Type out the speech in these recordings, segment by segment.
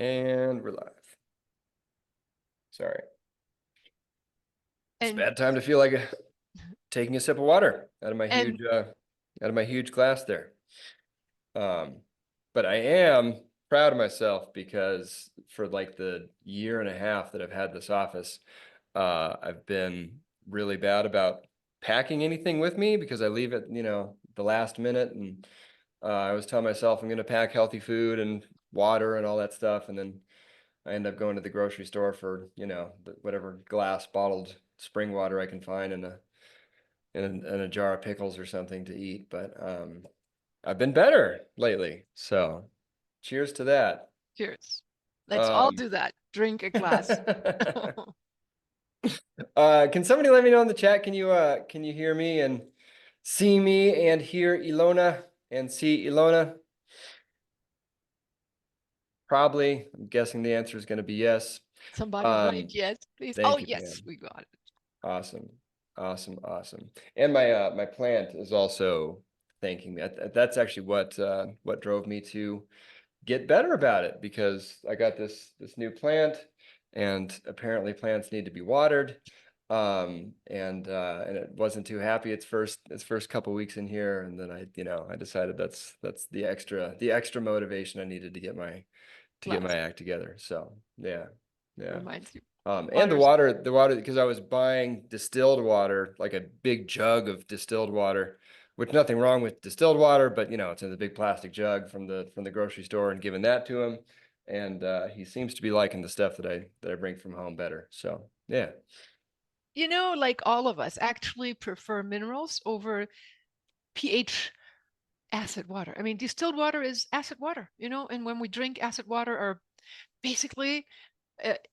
And we're live. Sorry. It's a And bad time to feel like taking a sip of water out of my huge glass there. But I am proud of myself because for like the year and a half that I've had this office, I've been really bad about packing anything with me because I leave it, the last minute, and I always tell myself I'm going to pack healthy food and water and all that stuff, and then I end up going to the grocery store for, whatever glass bottled spring water I can find in a jar of pickles or something to eat. But I've been better lately. So cheers to that. cheers. Let's all Um, do that. Drink a glass. can somebody let me know in the chat? Can you hear me and see me and hear Ilona and see Ilona? Probably. I'm guessing the answer is going to be yes. Somebody write yes, please. Oh, Thank you, yes, Pam. we got it. Awesome. Awesome. And my plant is also thanking me. That's actually what drove me to get better about it, because I got this new plant, and apparently plants need to be watered. And it wasn't too happy its first couple weeks in here, and then I decided that's the extra motivation I needed to get my Glass act together. So yeah. reminds you. And the Water's water, because I was buying distilled water, like a big jug of distilled water, which nothing wrong with distilled water, but it's in the big plastic jug from the grocery store, and giving that to him. And he seems to be liking the stuff that I bring from home better. So yeah. like all of us actually prefer minerals over pH acid water. I mean, distilled water is acid water, and when we drink acid water, or basically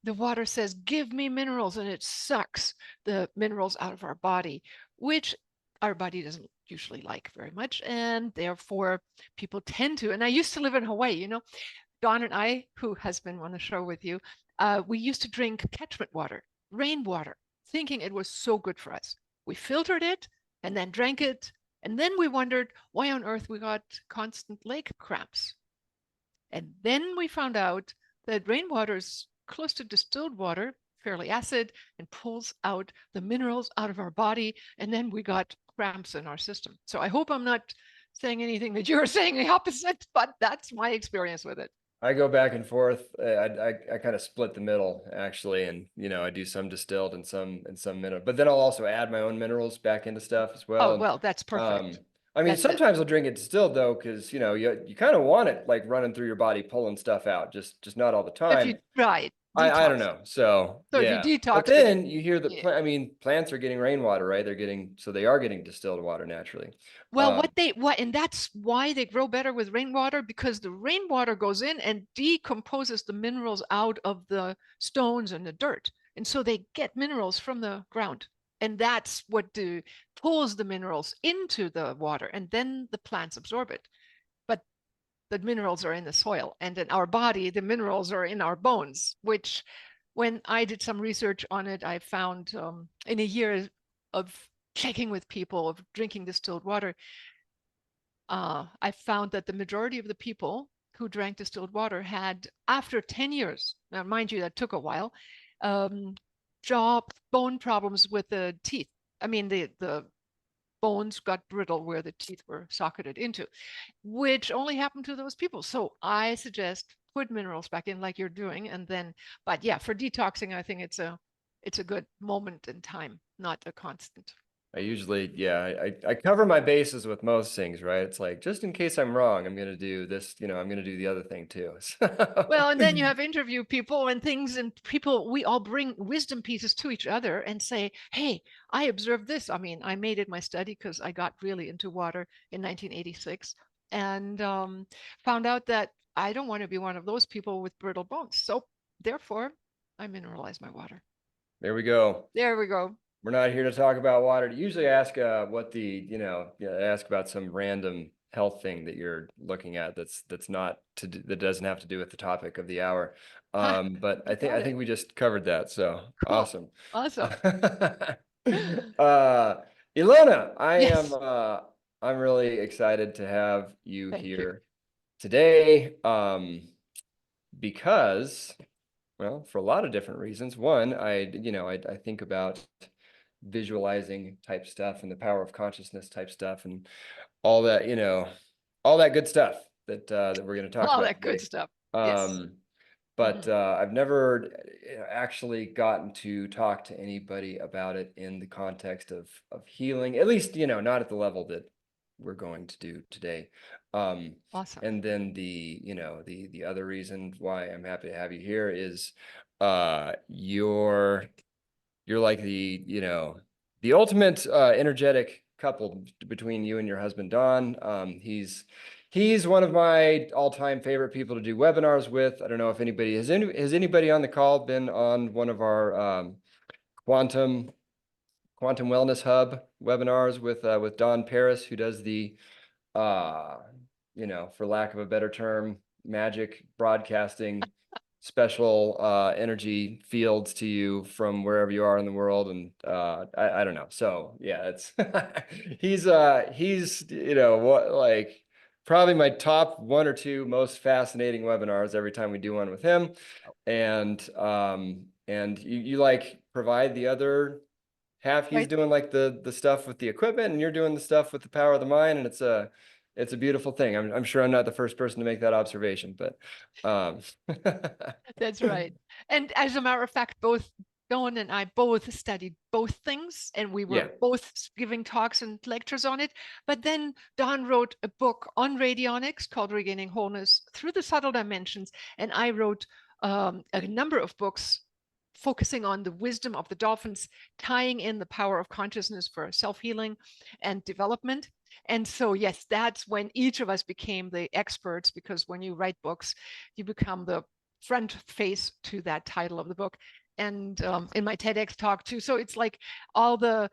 the water says, give me minerals, and it sucks the minerals out of our body, which our body doesn't usually like very much. And therefore, people tend to. And I used to live in Hawaii, Dawn and I, who has been on the show with you, we used to drink catchment water, rainwater, thinking it was so good for us. We filtered it and then drank it. And then we wondered why on earth we got constant lake cramps. And then we found out that rainwater is close to distilled water, fairly acid, and pulls out the minerals out of our body. And then we got cramps in our system. So I hope I'm not saying anything that you're saying the opposite, but that's my experience with it. I go back and forth. I kind of split the middle, actually, and I do some distilled and some mineral, but then I'll also add my own minerals back into stuff as well. Oh, And well, that's perfect. I mean, That's it. sometimes I'll drink it distilled though, because you kind of want it like running through your body, pulling stuff out. Just not all the If time. you try I don't detox. know. So So if you yeah, but detox, but then you hear yeah. I mean, plants are getting rainwater, right? They are getting distilled water naturally. Well, and that's why they grow better with rainwater, because the rainwater goes in and decomposes the minerals out of the stones and the dirt. And so they get minerals from the ground. And that's what pulls the minerals into the water. And then the plants absorb it. But the minerals are in the soil, and in our body, the minerals are in our bones, which when I did some research on it, I found in a year of checking with people, of drinking distilled water, I found that the majority of the people who drank distilled water had, after 10 years, now mind you, that took a while, um, jaw bone problems with the teeth. I mean, the bones got brittle where the teeth were socketed into, which only happened to those people. So I suggest put minerals back in like you're doing, and then, but yeah, for detoxing, I think it's a good moment in time, not a constant. I usually, yeah, I cover my bases with most things, right? It's like, just in case I'm wrong, I'm going to do this, I'm going to do the other thing too. Well, and then you have interview people and things, and people, we all bring wisdom pieces to each other and say, hey, I observed this. I mean, I made it my study because I got really into water in 1986, and found out that I don't want to be one of those people with brittle bones. So therefore, I mineralize my water. There we go. There we go. We're not here to talk about water. Usually ask ask about some random health thing that you're looking at that's not that doesn't have to do with the topic of the hour. But I Got it. think we just covered that. So Cool. awesome. Awesome. Ilona, Yes. I'm really excited to have you Thank you. here today. because, well, for a lot of different reasons. One, I think about visualizing type stuff and the power of consciousness type stuff and all that, all that good stuff that we're going to talk All about that good today. stuff. Yes. Um, Hmm. but I've never actually gotten to talk to anybody about it in the context of healing, at least, not at the level that we're going to do today. Um, Awesome. and then the other reason why I'm happy to have you here is you're like the ultimate energetic couple between you and your husband Don. He's one of my all-time favorite people to do webinars with. I don't know if anybody has anybody on the call been on one of our quantum wellness hub webinars with Don Paris, who does the uh, for lack of a better term, magic broadcasting special energy fields to you from wherever you are in the world. And I don't know. So yeah, it's he's what, like, probably my top one or two most fascinating webinars every time we do one with him. And you like provide the other half. He's Right. doing like the stuff with the equipment, and you're doing the stuff with the power of the mind, and it's a beautiful thing. I'm sure I'm not the first person to make that observation, but um That's right. And as a matter of fact, both Dawn and I both studied both things, and we yeah, were both giving talks and lectures on it. But then Dawn wrote a book on radionics called Regaining Wholeness Through the Subtle Dimensions, and I wrote a number of books focusing on the wisdom of the dolphins, tying in the power of consciousness for self-healing and development. And so, yes, that's when each of us became the experts, because when you write books, you become the front face to that title of the book. And in my TEDx talk too. So it's like all the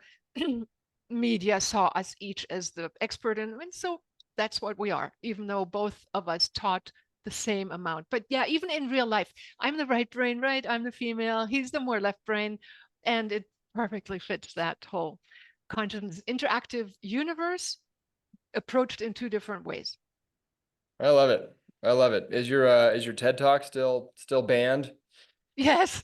media saw us each as the expert. And so that's what we are, even though both of us taught the same amount. But yeah, even in real life, I'm the right brain, right? I'm the female. He's the more left brain. And it perfectly fits that whole consciousness interactive universe approached in two different ways. I love it. I love it. Is your TED Talk still banned? Yes,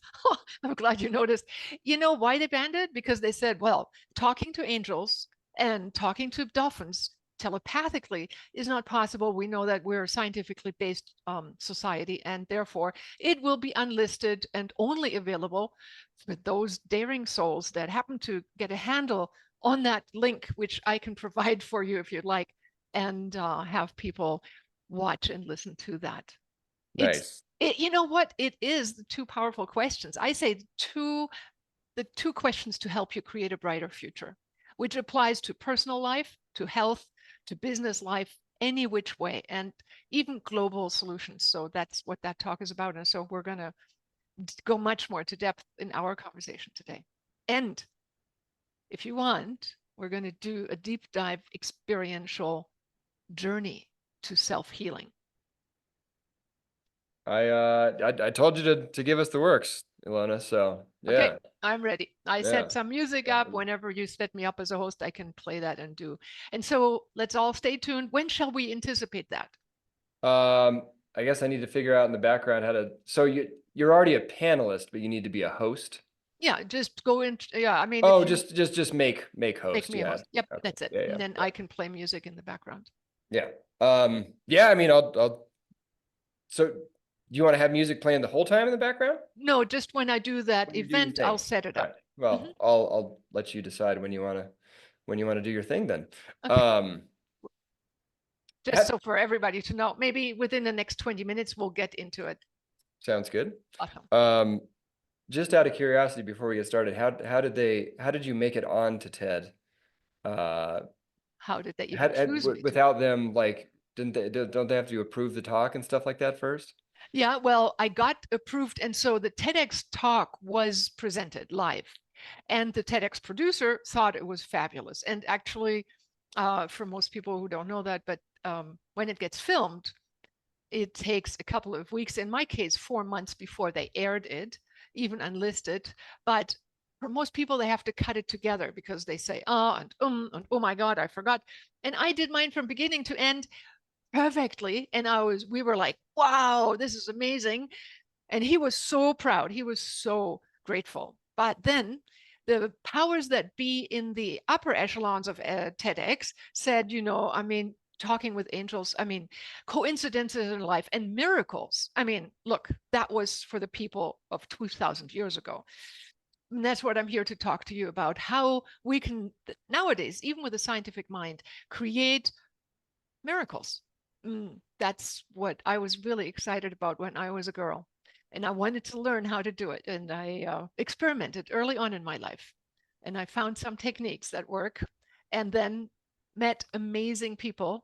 I'm glad you noticed. You know why they banned it? Because they said, well, talking to angels and talking to dolphins telepathically is not possible. We know that we're a scientifically based society, and therefore it will be unlisted and only available for those daring souls that happen to get a handle on that link, which I can provide for you if you'd like, and have people watch and listen to that. It's Nice. you know what? It is the two powerful questions. I say the two questions to help you create a brighter future, which applies to personal life, to health, to business life, any which way, and even global solutions. So that's what that talk is about. And so we're going to go much more to depth in our conversation today. And if you want, we're going to do a deep dive experiential journey to self-healing. I told you to give us the works, Ilona. So Okay, yeah, I'm ready. I yeah. set some music up. Whenever you set me up as a host, I can play that and do. And so let's all stay tuned. When shall we anticipate that? I guess I need to figure out in the background how to. So you're already a panelist, but you need to be a host. Yeah, just go in. Yeah, I mean, if Oh, you just make make host. me a Yeah. host. Yep, Okay. that's it. Yeah. And Yeah. then Yeah. I can play music in the background. Yeah. Yeah. I mean, I'll. So, do you want to have music playing the whole time in the background? No, just when I do that When you do your event, I'll thing. set it All up. right. Hmm. Well, I'll let you decide when you want to do your thing then. Okay, Um, just so for everybody to know, maybe within the next 20 minutes, we'll get into it. sounds good. Awesome. Um, just out of curiosity, before we get started, how did you make it on to TED? Uh, How did they even choose me to? without them, like, didn't they don't they have to approve the talk and stuff like that first? Yeah, well, I got approved. And so the TEDx talk was presented live. And the TEDx producer thought it was fabulous. And actually, for most people who don't know that, but when it gets filmed, it takes a couple of weeks, in my case, 4 months before they aired it, even unlisted. But for most people, they have to cut it together because they say, and oh my God, I forgot. And I did mine from beginning to end perfectly. And we were like, wow, this is amazing. And he was so proud. He was so grateful. But then the powers that be in the upper echelons of TEDx said, I mean, talking with angels, I mean, coincidences in life and miracles. I mean, look, that was for the people of 2000 years ago. And that's what I'm here to talk to you about, how we can nowadays, even with a scientific mind, create miracles. That's what I was really excited about when I was a girl. And I wanted to learn how to do it. And I experimented early on in my life. And I found some techniques that work and then met amazing people.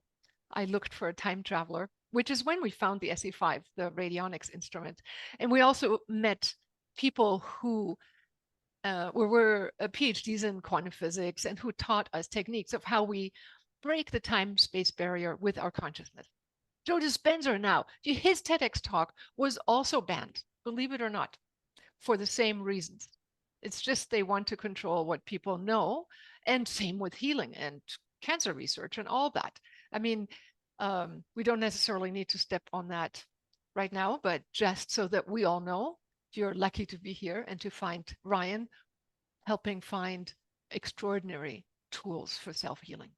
I looked for a time traveler, which is when we found the SE5, the radionics instrument. And we also met people who were PhDs in quantum physics and who taught us techniques of how we break the time space barrier with our consciousness. Joe Dispenza now, his TEDx talk was also banned, believe it or not, for the same reasons. It's just they want to control what people know, and same with healing and cancer research and all that. I mean, we don't necessarily need to step on that right now, but just so that we all know, you're lucky to be here and to find Ryan helping find extraordinary tools for self-healing.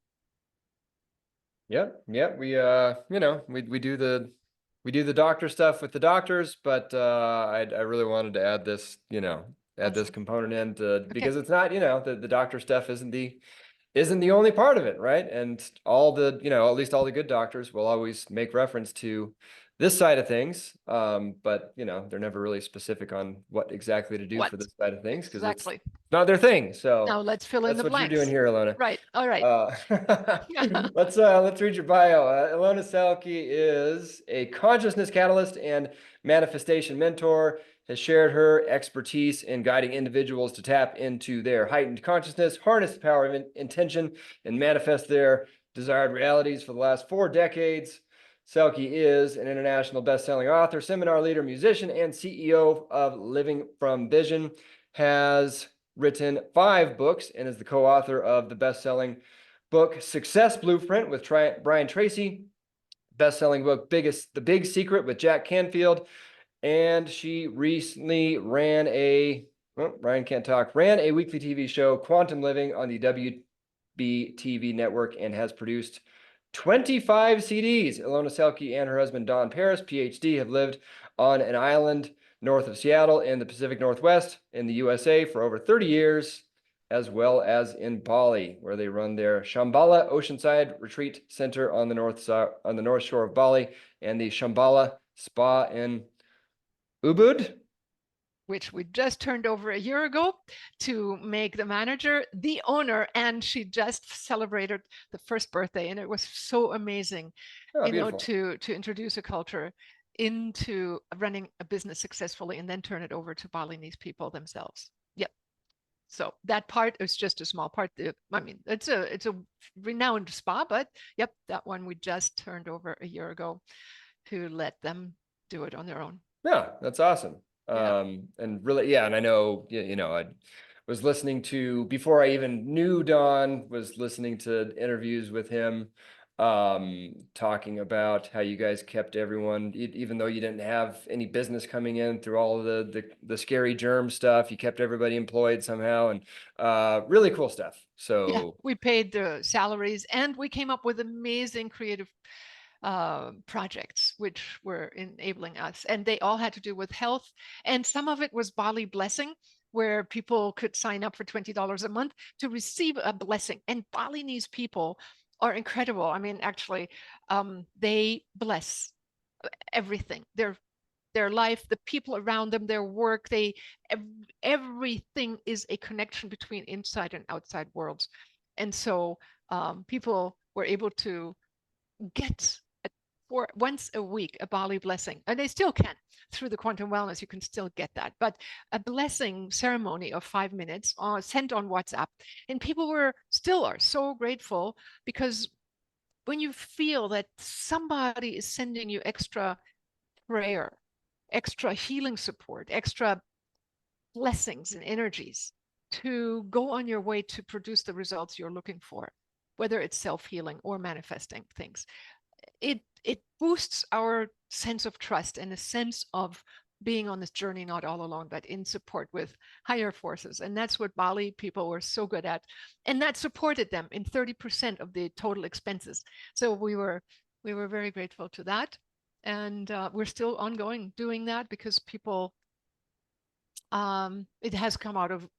Yep, yep. We do the doctor stuff with the doctors, but I really wanted to add this, add this Awesome. component in Okay. because it's not, the doctor stuff isn't the only part of it, right? And at least all the good doctors will always make reference to this side of things, but they're never really specific on what exactly to do What? for this side of things because it's Exactly. not their thing. So Now let's fill in that's the what you're doing blanks. here, Ilona. Right. All right. Uh, let's read your bio. Ilona Selke is a consciousness catalyst and manifestation mentor. Has shared her expertise in guiding individuals to tap into their heightened consciousness, harness the power of intention, and manifest their desired realities for the last 4 decades. Selke is an international best-selling author, seminar leader, musician, and CEO of Living from Vision. Has written 5 books and is the co-author of the best-selling book Success Blueprint with Brian Tracy, best-selling book The Big Secret with Jack Canfield, and she recently ran a weekly TV show, Quantum Living, on the WB network, and has produced 25 CDs. Ilona Selke and her husband Don Paris, PhD, have lived on an island north of Seattle in the Pacific Northwest in the USA for over 30 years, as well as in Bali, where they run their Shambhala Oceanside Retreat Center on the north shore of Bali, and the Shambhala Spa in Ubud. Which we just turned over a year ago to make the manager the owner. And she just celebrated the first birthday. And it was so amazing, Oh, beautiful. to introduce a culture into running a business successfully and then turn it over to Balinese people themselves. Yep. So that part is just a small part. I mean, it's a renowned spa, but yep, that one we just turned over a year ago to let them do it on their own. Yeah, that's awesome. Yeah. And really, yeah, and I know, I was listening to, before I even knew Don, was listening to interviews with him, talking about how you guys kept everyone, even though you didn't have any business coming in through all of the scary germ stuff, you kept everybody employed somehow, and really cool stuff. Yeah, So we paid the salaries and we came up with amazing creative projects which were enabling us. And they all had to do with health. And some of it was Bali Blessing, where people could sign up for $20 a month to receive a blessing. And Balinese people are incredible. I mean, actually, they bless everything. Their life, the people around them, their work, everything is a connection between inside and outside worlds. And so people were able to get for once a week a Bali blessing, and they still can through the quantum wellness. You can still get that, but a blessing ceremony of 5 minutes sent on WhatsApp, and people are so grateful because when you feel that somebody is sending you extra prayer, extra healing support, extra blessings and energies to go on your way to produce the results you're looking for, whether it's self-healing or manifesting things. it boosts our sense of trust and a sense of being on this journey not all alone, but in support with higher forces. And that's what Bali people were so good at, and that supported them in 30% of the total expenses. So we were very grateful to that, and we're still ongoing doing that because people, it has come out of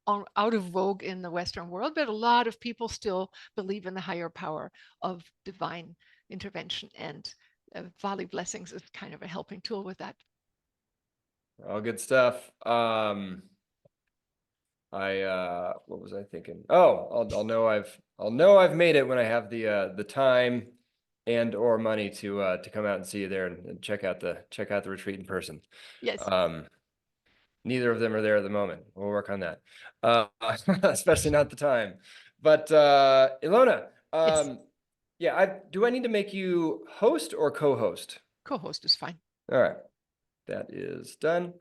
vogue in the Western world, but a lot of people still believe in the higher power of divine intervention, and Valley blessings is kind of a helping tool with that. All good stuff. What was I thinking? Oh, I'll know I've made it when I have the time and or money to come out and see you there and check out the retreat in person. Yes. Neither of them are there at the moment. We'll work on that. Especially not the time. But Ilona, Yes. yeah, do I need to make you host or co-host? Co-host is fine. All right, that is done.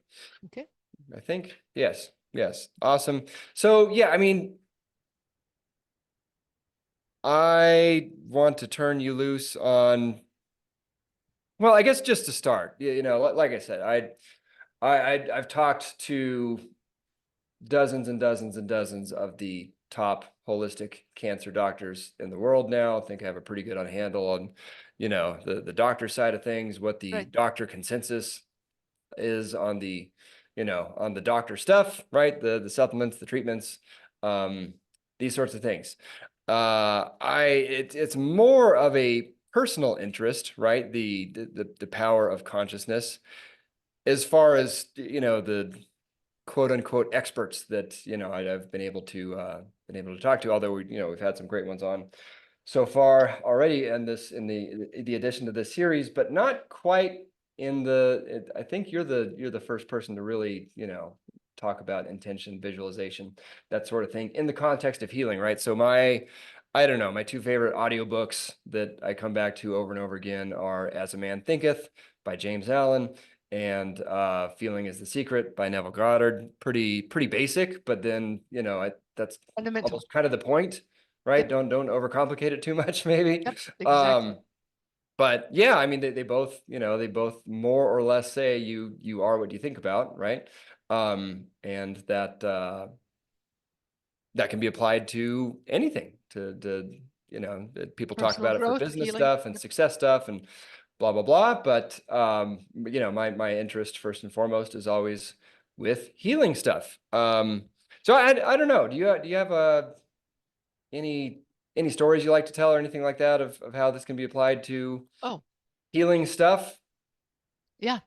Okay. I think. Yes. Yes. Awesome. So yeah, I mean, I want to turn you loose on, well, I guess just to start, you know, like I said, I've talked to dozens and dozens and dozens of the top holistic cancer doctors in the world now. I think I have a pretty good on handle on, you know, the doctor side of things, what the Right. doctor consensus is on the, you know, on the doctor stuff, right? The supplements, the treatments, um, these sorts of things. It's more of a personal interest, right? The power of consciousness, as far as, you know, the quote unquote experts that, you know, I've been able to talk to, although we, you know, we've had some great ones on so far already in the addition to this series, but not quite in I think you're the first person to really, you know, talk about intention, visualization, that sort of thing in the context of healing, right? So I don't know, my two favorite audiobooks that I come back to over and over again are As a Man Thinketh by James Allen and Feeling is the Secret by Neville Goddard. Pretty basic, but then, you know, that's Fundamental. almost kind of the point, right? Yep. Don't overcomplicate it too much, maybe. Yep. Exactly. But yeah, I mean, they both, you know, they both more or less say you are what you think about, right? And that can be applied to anything, to you know, people talk Personal about it for growth, business healing. stuff and Yep. success stuff and blah blah blah. But you know, my interest first and foremost is always with healing stuff. So I don't know. Do you have any any stories you like to tell or anything like that of how this can be applied to Oh, healing stuff? yeah.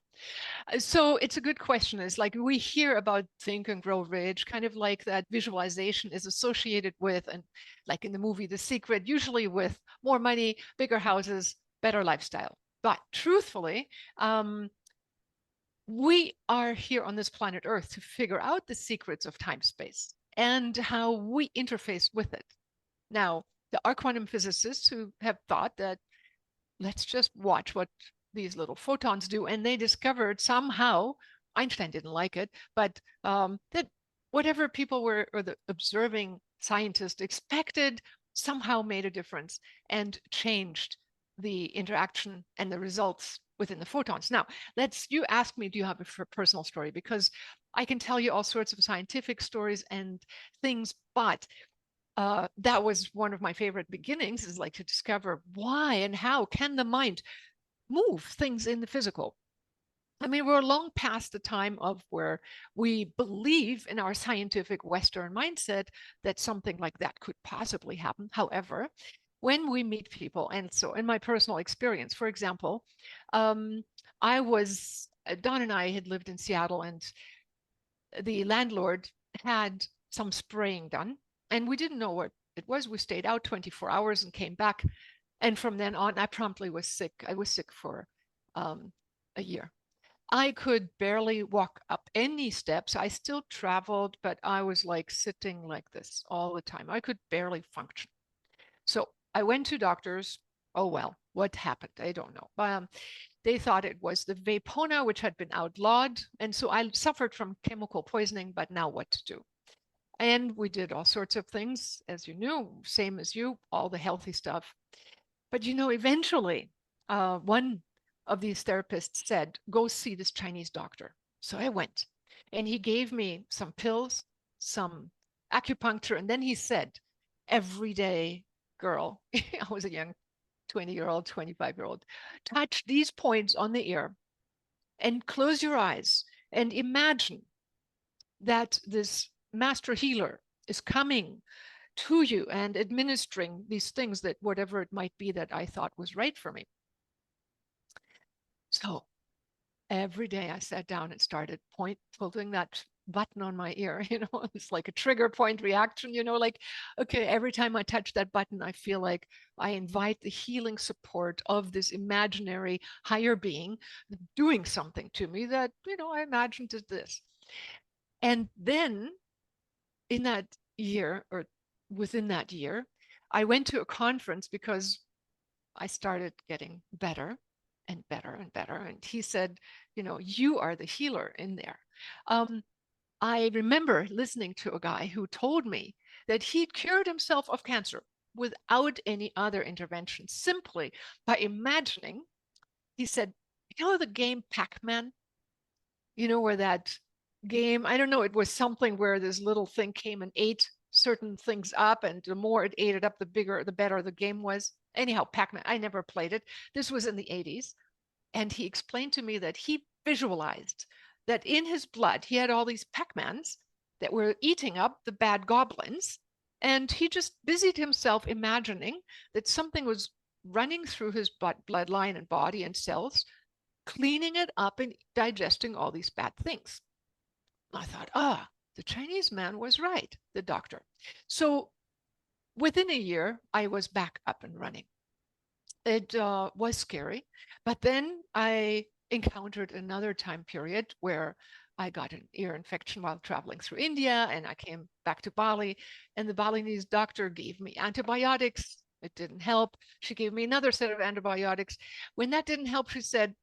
So it's a good question. It's like we hear about Think and Grow Rich, kind of like that visualization is associated with, and like in the movie The Secret, usually with more money, bigger houses, better lifestyle. But truthfully, um, we are here on this planet Earth to figure out the secrets of time space and how we interface with it. Now, there are quantum physicists who have thought that let's just watch what these little photons do. And they discovered somehow, Einstein didn't like it, but that whatever people were, or the observing scientists expected, somehow made a difference and changed the interaction and the results within the photons. Now, you ask me, do you have a personal story? Because I can tell you all sorts of scientific stories and things, but that was one of my favorite beginnings, is like to discover why and how can the mind move things in the physical. I mean, we're long past the time of where we believe in our scientific Western mindset that something like that could possibly happen. However, when we meet people, and so in my personal experience, for example, um, Don and I had lived in Seattle, and the landlord had some spraying done, and we didn't know what it was. We stayed out 24 hours and came back. And from then on, I promptly was sick. I was sick for um, a year. I could barely walk up any steps. I still traveled, but I was like sitting like this all the time. I could barely function. So I went to doctors. Oh, well, what happened? I don't know. They thought it was the Vapona, which had been outlawed. And so I suffered from chemical poisoning, but now what to do? And we did all sorts of things, as you knew, same as you, all the healthy stuff. But eventually one of these therapists said, go see this Chinese doctor. So I went, and he gave me some pills, some acupuncture, and then he said, every day, girl, I was a young 20-year-old, 25-year-old, touch these points on the ear and close your eyes and imagine that this master healer is coming to you and administering these things, that whatever it might be that I thought was right for me. So every day I sat down and started pulling that button on my ear. It's like a trigger point reaction, like, okay, every time I touch that button, I feel like I invite the healing support of this imaginary higher being doing something to me that, I imagined is this. And then in that year, or within that year, I went to a conference because I started getting better and better and better. And he said, you are the healer in there. I remember listening to a guy who told me that he cured himself of cancer without any other intervention, simply by imagining. He said, the game Pac-Man, where that game, I don't know, it was something where this little thing came and ate certain things up, and the more it ate it up, the better the game was. Anyhow, Pac-Man, I never played it. This was in the 80s. And he explained to me that he visualized that in his blood, he had all these Pac-Mans that were eating up the bad goblins. And he just busied himself imagining that something was running through his bloodline and body and cells, cleaning it up and digesting all these bad things. I thought, the Chinese man was right, the doctor. So within a year, I was back up and running. It was scary, but then I encountered another time period where I got an ear infection while traveling through India, and I came back to Bali, and the Balinese doctor gave me antibiotics. It didn't help. She gave me another set of antibiotics. When that didn't help, she said,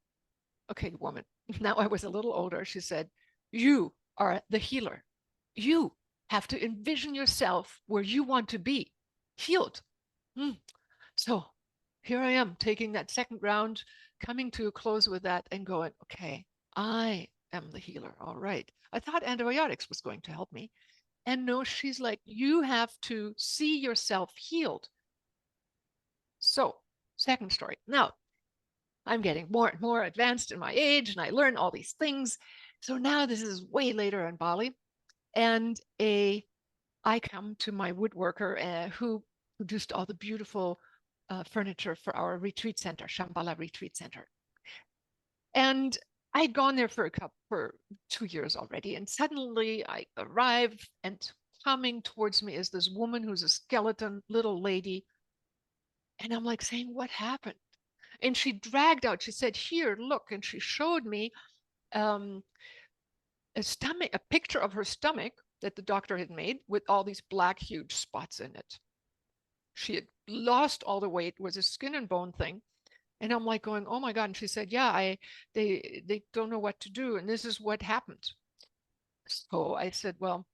okay, woman, now I was a little older. She said, you are the healer. You have to envision yourself where you want to be, healed. So here I am taking that second round, coming to a close with that and going, okay, I am the healer. All right. I thought antibiotics was going to help me. And no, she's like, you have to see yourself healed. So, second story. Now, I'm getting more and more advanced in my age, and I learn all these things. So now this is way later in Bali, and I come to my woodworker who produced all the beautiful furniture for our retreat center, Shambhala Retreat Center. And I'd gone there for 2 years already, and suddenly I arrive, and coming towards me is this woman who's a skeleton little lady, and I'm like saying, "What happened?" And she dragged out. She said, "Here, look," and she showed me um, a picture of her stomach that the doctor had made with all these black, huge spots in it. She had lost all the weight, was a skin and bone thing. And I'm like going, oh my God. And she said, yeah, they don't know what to do. And this is what happened. So I said, well,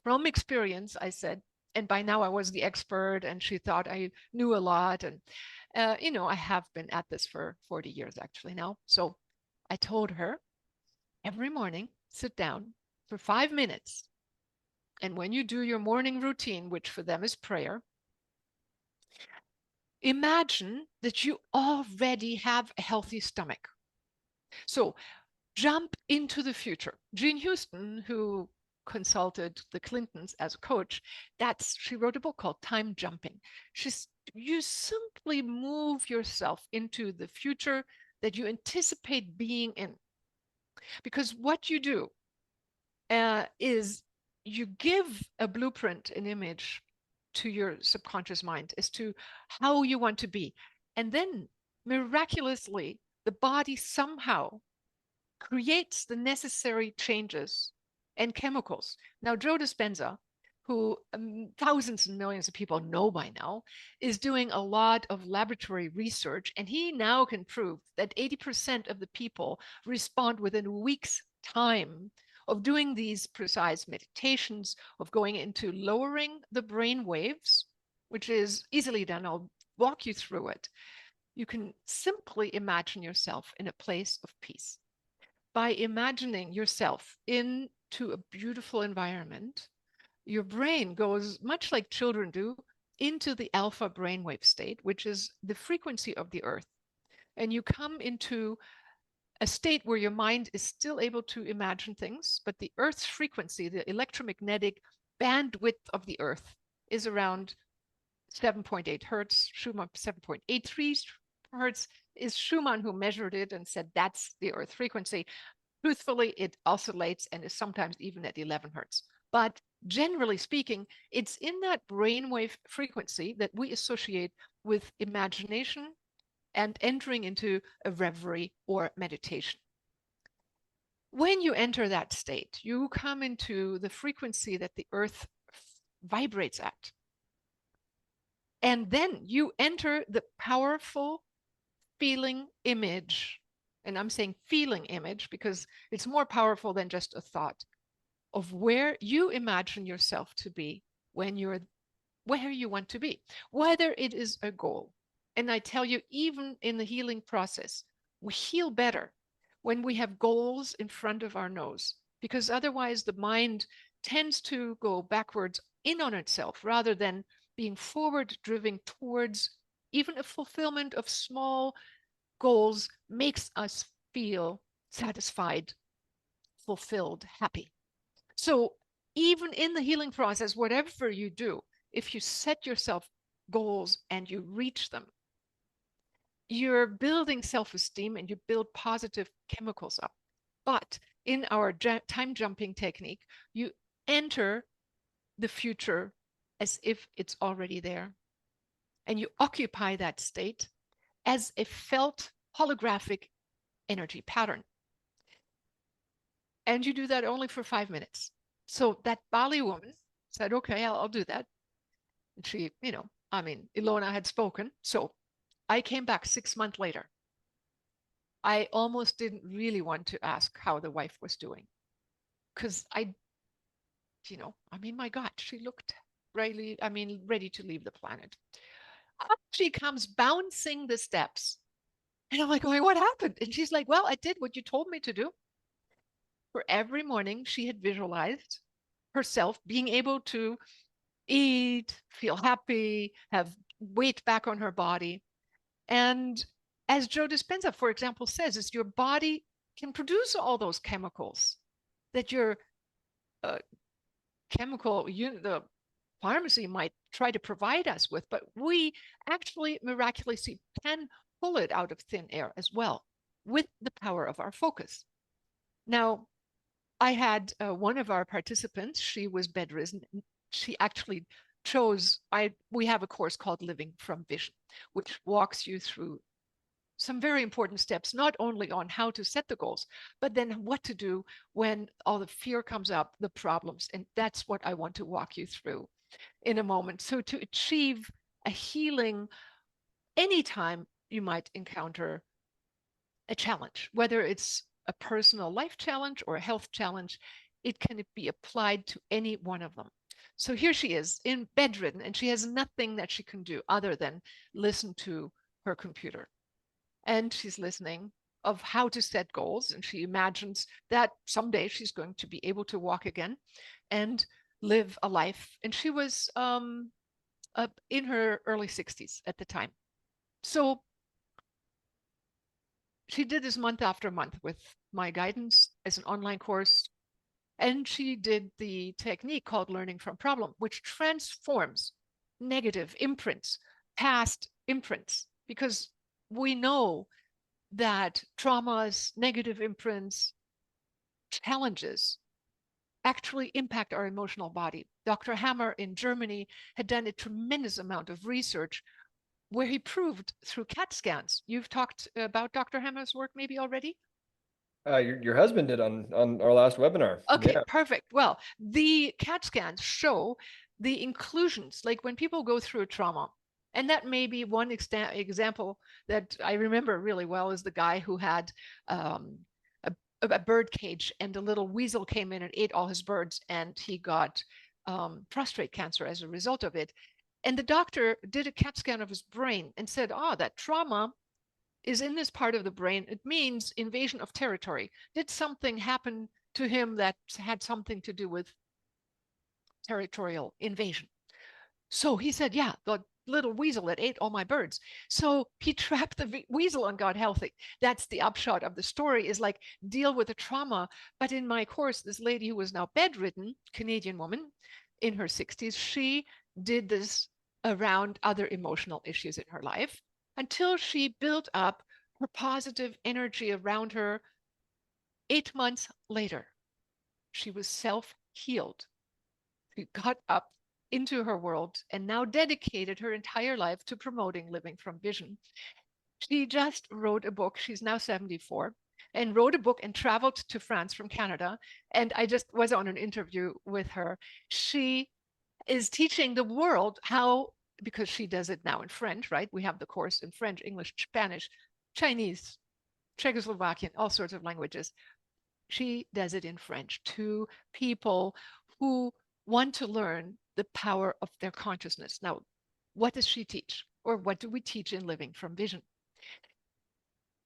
from experience, I said, and by now I was the expert, and she thought I knew a lot. And, I have been at this for 40 years actually now. So I told her every morning, sit down for 5 minutes. And when you do your morning routine, which for them is prayer, imagine that you already have a healthy stomach. So jump into the future. Jean Houston, who consulted the Clintons as a coach, she wrote a book called Time Jumping. You simply move yourself into the future that you anticipate being in. Because what you do is you give a blueprint, an image to your subconscious mind as to how you want to be. And then miraculously, the body somehow creates the necessary changes and chemicals. Now, Joe Dispenza, who thousands and millions of people know by now, is doing a lot of laboratory research, and he now can prove that 80% of the people respond within a week's time of doing these precise meditations, of going into lowering the brain waves, which is easily done. I'll walk you through it. You can simply imagine yourself in a place of peace. By imagining yourself into a beautiful environment, your brain goes, much like children do, into the alpha brainwave state, which is the frequency of the earth. And you come into a state where your mind is still able to imagine things, but the earth's frequency, the electromagnetic bandwidth of the earth, is around 7.8 hertz. Schumann 7.83 hertz is Schumann who measured it and said that's the earth frequency. Truthfully, it oscillates and is sometimes even at 11 hertz. But generally speaking, it's in that brainwave frequency that we associate with imagination and entering into a reverie or meditation. When you enter that state, you come into the frequency that the earth vibrates at. And then you enter the powerful feeling image. And I'm saying feeling image because it's more powerful than just a thought of where you imagine yourself to be when you're where you want to be, whether it is a goal. And I tell you, even in the healing process, we heal better when we have goals in front of our nose, because otherwise the mind tends to go backwards in on itself rather than being forward driven towards even a fulfillment of small goals makes us feel satisfied, fulfilled, happy. So even in the healing process, whatever you do, if you set yourself goals and you reach them, you're building self-esteem and you build positive chemicals up. But in our time jumping technique, you enter the future as if it's already there. And you occupy that state as a felt holographic energy pattern. And you do that only for 5 minutes. So that Bali woman said, okay, I'll do that. And she, Ilona had spoken. So I came back 6 months later. I almost didn't really want to ask how the wife was doing because my God, she looked really, ready to leave the planet. Up she comes bouncing the steps. And I'm like, going, what happened? And she's like, well, I did what you told me to do. For every morning, she had visualized herself being able to eat, feel happy, have weight back on her body. And as Joe Dispenza, for example, says, is your body can produce all those chemicals that your uh, the pharmacy might try to provide us with, but we actually miraculously can pull it out of thin air as well with the power of our focus. Now, I had one of our participants, she was bedridden. She actually we have a course called Living from Vision, which walks you through some very important steps, not only on how to set the goals, but then what to do when all the fear comes up, the problems. And that's what I want to walk you through in a moment. So to achieve a healing, anytime you might encounter a challenge, whether it's a personal life challenge or a health challenge, it can be applied to any one of them. So here she is in bedridden, and she has nothing that she can do other than listen to her computer. And she's listening of how to set goals. And she imagines that someday she's going to be able to walk again and live a life. And she was in her early 60s at the time. So she did this month after month with my guidance as an online course. And she did the technique called learning from problem, which transforms negative imprints, past imprints, because we know that traumas, negative imprints, challenges actually impact our emotional body. Dr. Hammer in Germany had done a tremendous amount of research where he proved through CAT scans. You've talked about Dr. Hammer's work maybe already? Your husband did on our last webinar. Okay, Yeah. perfect. Well, the CAT scans show the inclusions, like when people go through a trauma. And that may be one example that I remember really well is the guy who had a, a bird cage and a little weasel came in and ate all his birds and he got prostate cancer as a result of it. And the doctor did a CAT scan of his brain and said, oh, that trauma is in this part of the brain. It means invasion of territory. Did something happen to him that had something to do with territorial invasion? So he said, yeah, the little weasel that ate all my birds. So he trapped the weasel and got healthy. That's the upshot of the story, is like deal with the trauma. But in my course, this lady who was now bedridden, Canadian woman in her 60s, she did this around other emotional issues in her life until she built up her positive energy around her. 8 months later, she was self-healed. She got up into her world and now dedicated her entire life to promoting living from vision. She just wrote a book. She's now 74 and wrote a book and traveled to France from Canada. And I just was on an interview with her. She is teaching the world how, because she does it now in French, right? We have the course in French, English, Spanish, Chinese, Czechoslovakian, all sorts of languages. She does it in French to people who want to learn the power of their consciousness. Now, what does she teach? Or what do we teach in Living from Vision?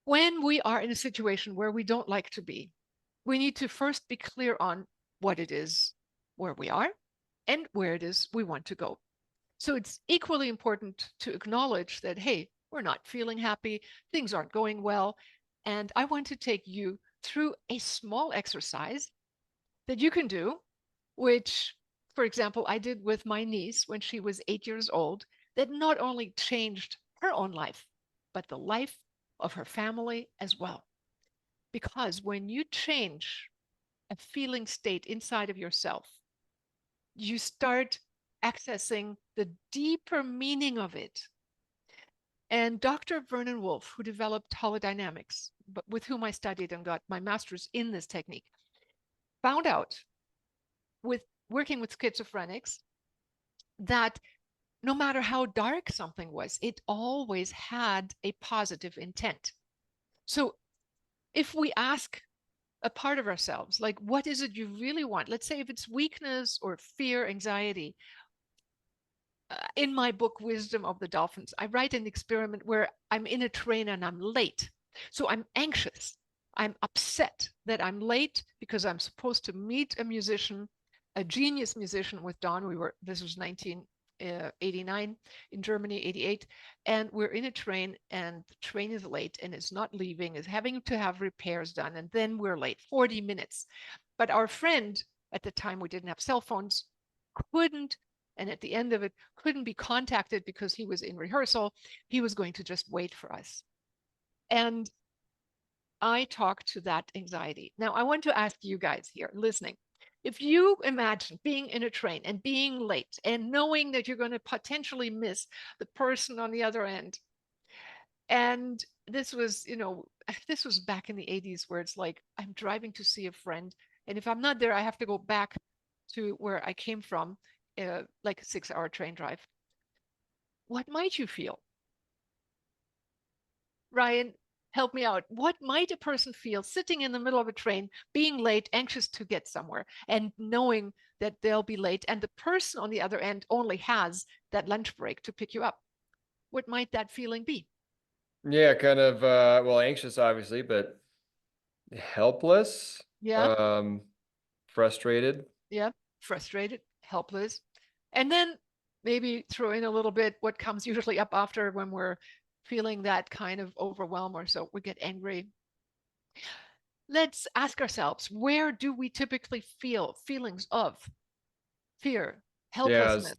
When we are in a situation where we don't like to be, we need to first be clear on what it is where we are and where it is we want to go. So it's equally important to acknowledge that, hey, we're not feeling happy, things aren't going well. And I want to take you through a small exercise that you can do, which, for example, I did with my niece when she was 8 years old, that not only changed her own life, but the life of her family as well. Because when you change a feeling state inside of yourself, you start accessing the deeper meaning of it. And Dr. Vernon Wolf, who developed holodynamics, but with whom I studied and got my master's in this technique, found out with working with schizophrenics that no matter how dark something was, it always had a positive intent. So if we ask a part of ourselves, like, what is it you really want? Let's say if it's weakness or fear, anxiety. In my book, Wisdom of the Dolphins, I write an experiment where I'm in a train and I'm late. So I'm anxious. I'm upset that I'm late because I'm supposed to meet a musician, a genius musician with Don. This was 1989 in Germany, 88. And we're in a train and the train is late and it's not leaving, is having to have repairs done. And then we're late 40 minutes. But our friend, at the time we didn't have cell phones, couldn't, and at the end of it couldn't be contacted because he was in rehearsal. He was going to just wait for us. And I talked to that anxiety. Now I want to ask you guys here listening, if you imagine being in a train and being late and knowing that you're going to potentially miss the person on the other end, and this was, this was back in the 80s where it's like I'm driving to see a friend, and if I'm not there, I have to go back to where I came from, like a 6-hour train drive. What might you feel? Ryan, help me out. What might a person feel sitting in the middle of a train, being late, anxious to get somewhere, and knowing that they'll be late, and the person on the other end only has that lunch break to pick you up? What might that feeling be? Yeah, kind of well, anxious obviously, but helpless, Yeah, um, frustrated. yeah, frustrated, helpless. And then maybe throw in a little bit what comes usually up after when we're feeling that kind of overwhelm or so. We get angry. Let's ask ourselves, where do we typically feel feelings of fear, Yeah, helplessness?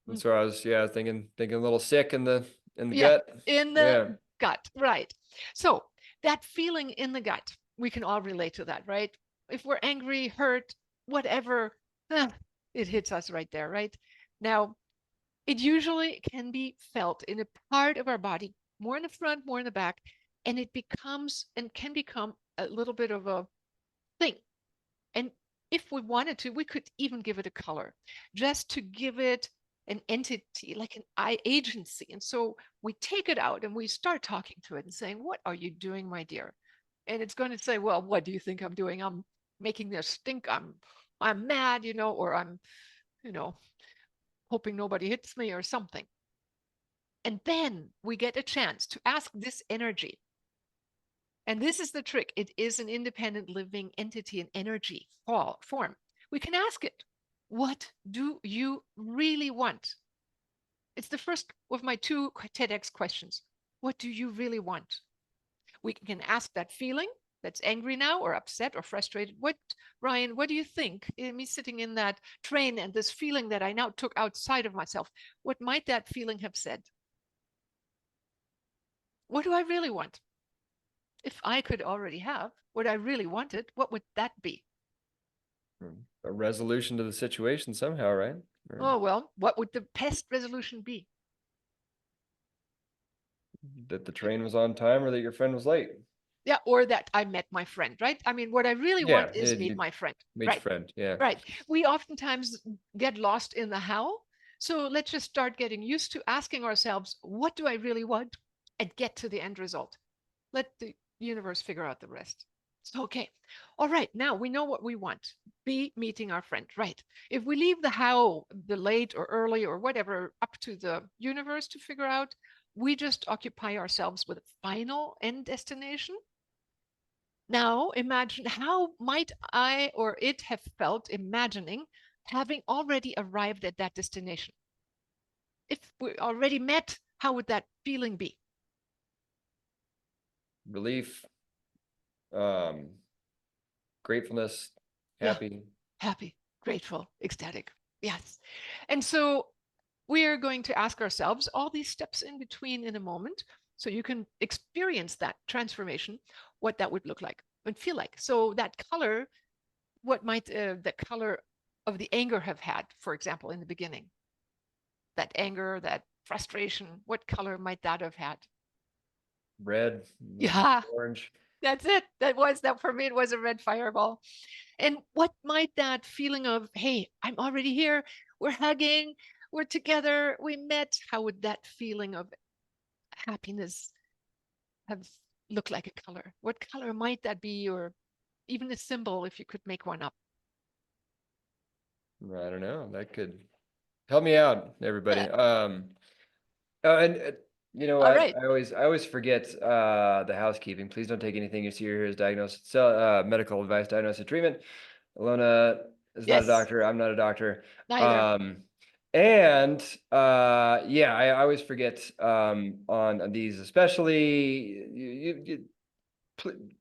that's where I was, yeah, thinking a little sick in the Yeah, gut. in the Yeah. gut, right. So that feeling in the gut, we can all relate to that, right? If we're angry, hurt, whatever, eh, it hits us right there, right? Now, it usually can be felt in a part of our body, more in the front, more in the back, and it becomes and can become a little bit of a thing. And if we wanted to, we could even give it a color just to give it an entity, like an I agency. And so we take it out and we start talking to it and saying, what are you doing, my dear? And it's going to say, well, what do you think I'm doing? I'm making this stink. I'm mad, or I'm, you know, hoping nobody hits me or something. And then we get a chance to ask this energy. And this is the trick. It is an independent living entity and energy form. We can ask it, what do you really want? It's the first of my 2 TEDx questions. What do you really want? We can ask that feeling that's angry now or upset or frustrated. Ryan, what do you think? Me sitting in that train and this feeling that I now took outside of myself, what might that feeling have said? What do I really want? If I could already have what I really wanted, what would that be? A resolution to the situation somehow, right? Oh, well, what would the best resolution be? That the train was on time or that your friend was late. Yeah, or that I met my friend, right? I mean, what I really want Yeah, is meet my friend, meet your right? friend. Yeah. Right. We oftentimes get lost in the how. So let's just start getting used to asking ourselves, what do I really want? And get to the end result. Let the universe figure out the rest. So, okay. All right. Now we know what we want. Be meeting our friend. Right. If we leave the how, the late or early or whatever, up to the universe to figure out, we just occupy ourselves with a final end destination. Now imagine, how might I or it have felt imagining having already arrived at that destination? If we already met, how would that feeling be? Relief, um, gratefulness, Yeah, happy. happy, grateful, ecstatic. Yes. And so we're going to ask ourselves all these steps in between in a moment, so you can experience that transformation, what that would look like and feel like. So that color, what might the color of the anger have had, for example, in the beginning? That anger, that frustration, what color might that have had? Red, Yeah, orange. that's it. That for me, it was a red fireball. And what might that feeling of, hey, I'm already here, we're hugging, we're together, we met, how would that feeling of happiness have looked like a color? What color might that be, or even a symbol if you could make one up? I don't know. That could help me out, everybody. And you know All what? right. I always forget the housekeeping. Please don't take anything you see or hear as diagnosis, medical advice, diagnosis, and treatment. Ilona is not a Yes, doctor. I'm not a doctor. neither. Um, and yeah, I always forget on these, especially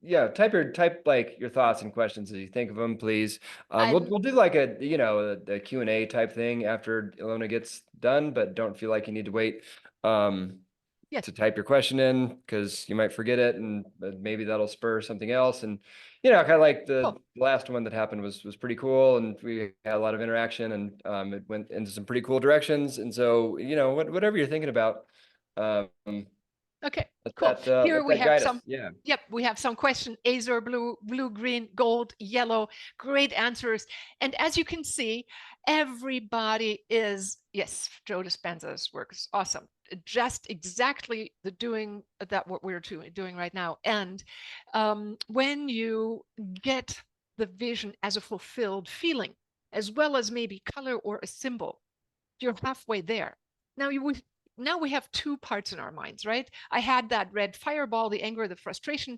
yeah, type like your thoughts and questions as you think of them, please. We'll I'm, do like a Q&A type thing after Ilona gets done, but don't feel like you need to wait um yes, to type your question in, because you might forget it, and maybe that'll spur something else. And kind of like the cool. last one that happened was pretty cool, and we had a lot of interaction, and it went into some pretty cool directions. And so whatever you're thinking about, um Okay, cool. Here let we that have guide some, us. Yeah. yep, we have some question, azure blue, blue, green, gold, yellow, great answers. And as you can see, everybody is, yes, Joe Dispenza's work is awesome. Just exactly the doing that what we're doing right now. And when you get the vision as a fulfilled feeling, as well as maybe color or a symbol, you're halfway there. Now now we have 2 parts in our minds, right? I had that red fireball, the anger, the frustration,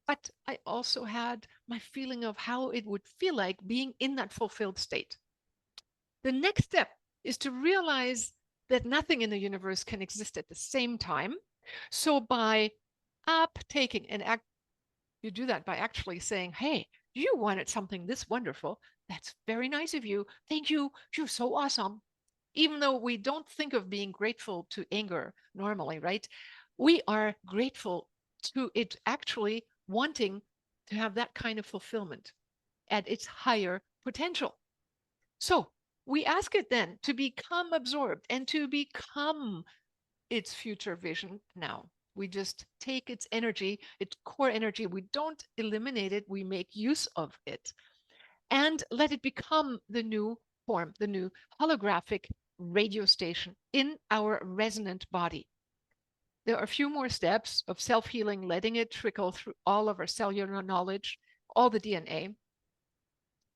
but I also had my feeling of how it would feel like being in that fulfilled state. The next step is to realize that nothing in the universe can exist at the same time. So by uptaking and you do that by actually saying, hey, you wanted something this wonderful. That's very nice of you. Thank you. You're so awesome. Even though we don't think of being grateful to anger normally, right? We are grateful to it actually wanting to have that kind of fulfillment at its higher potential. So we ask it then to become absorbed and to become its future vision now. We just take its energy, its core energy. We don't eliminate it, we make use of it and let it become the new form, the new holographic radio station in our resonant body. There are a few more steps of self healing, letting it trickle through all of our cellular knowledge, all the DNA.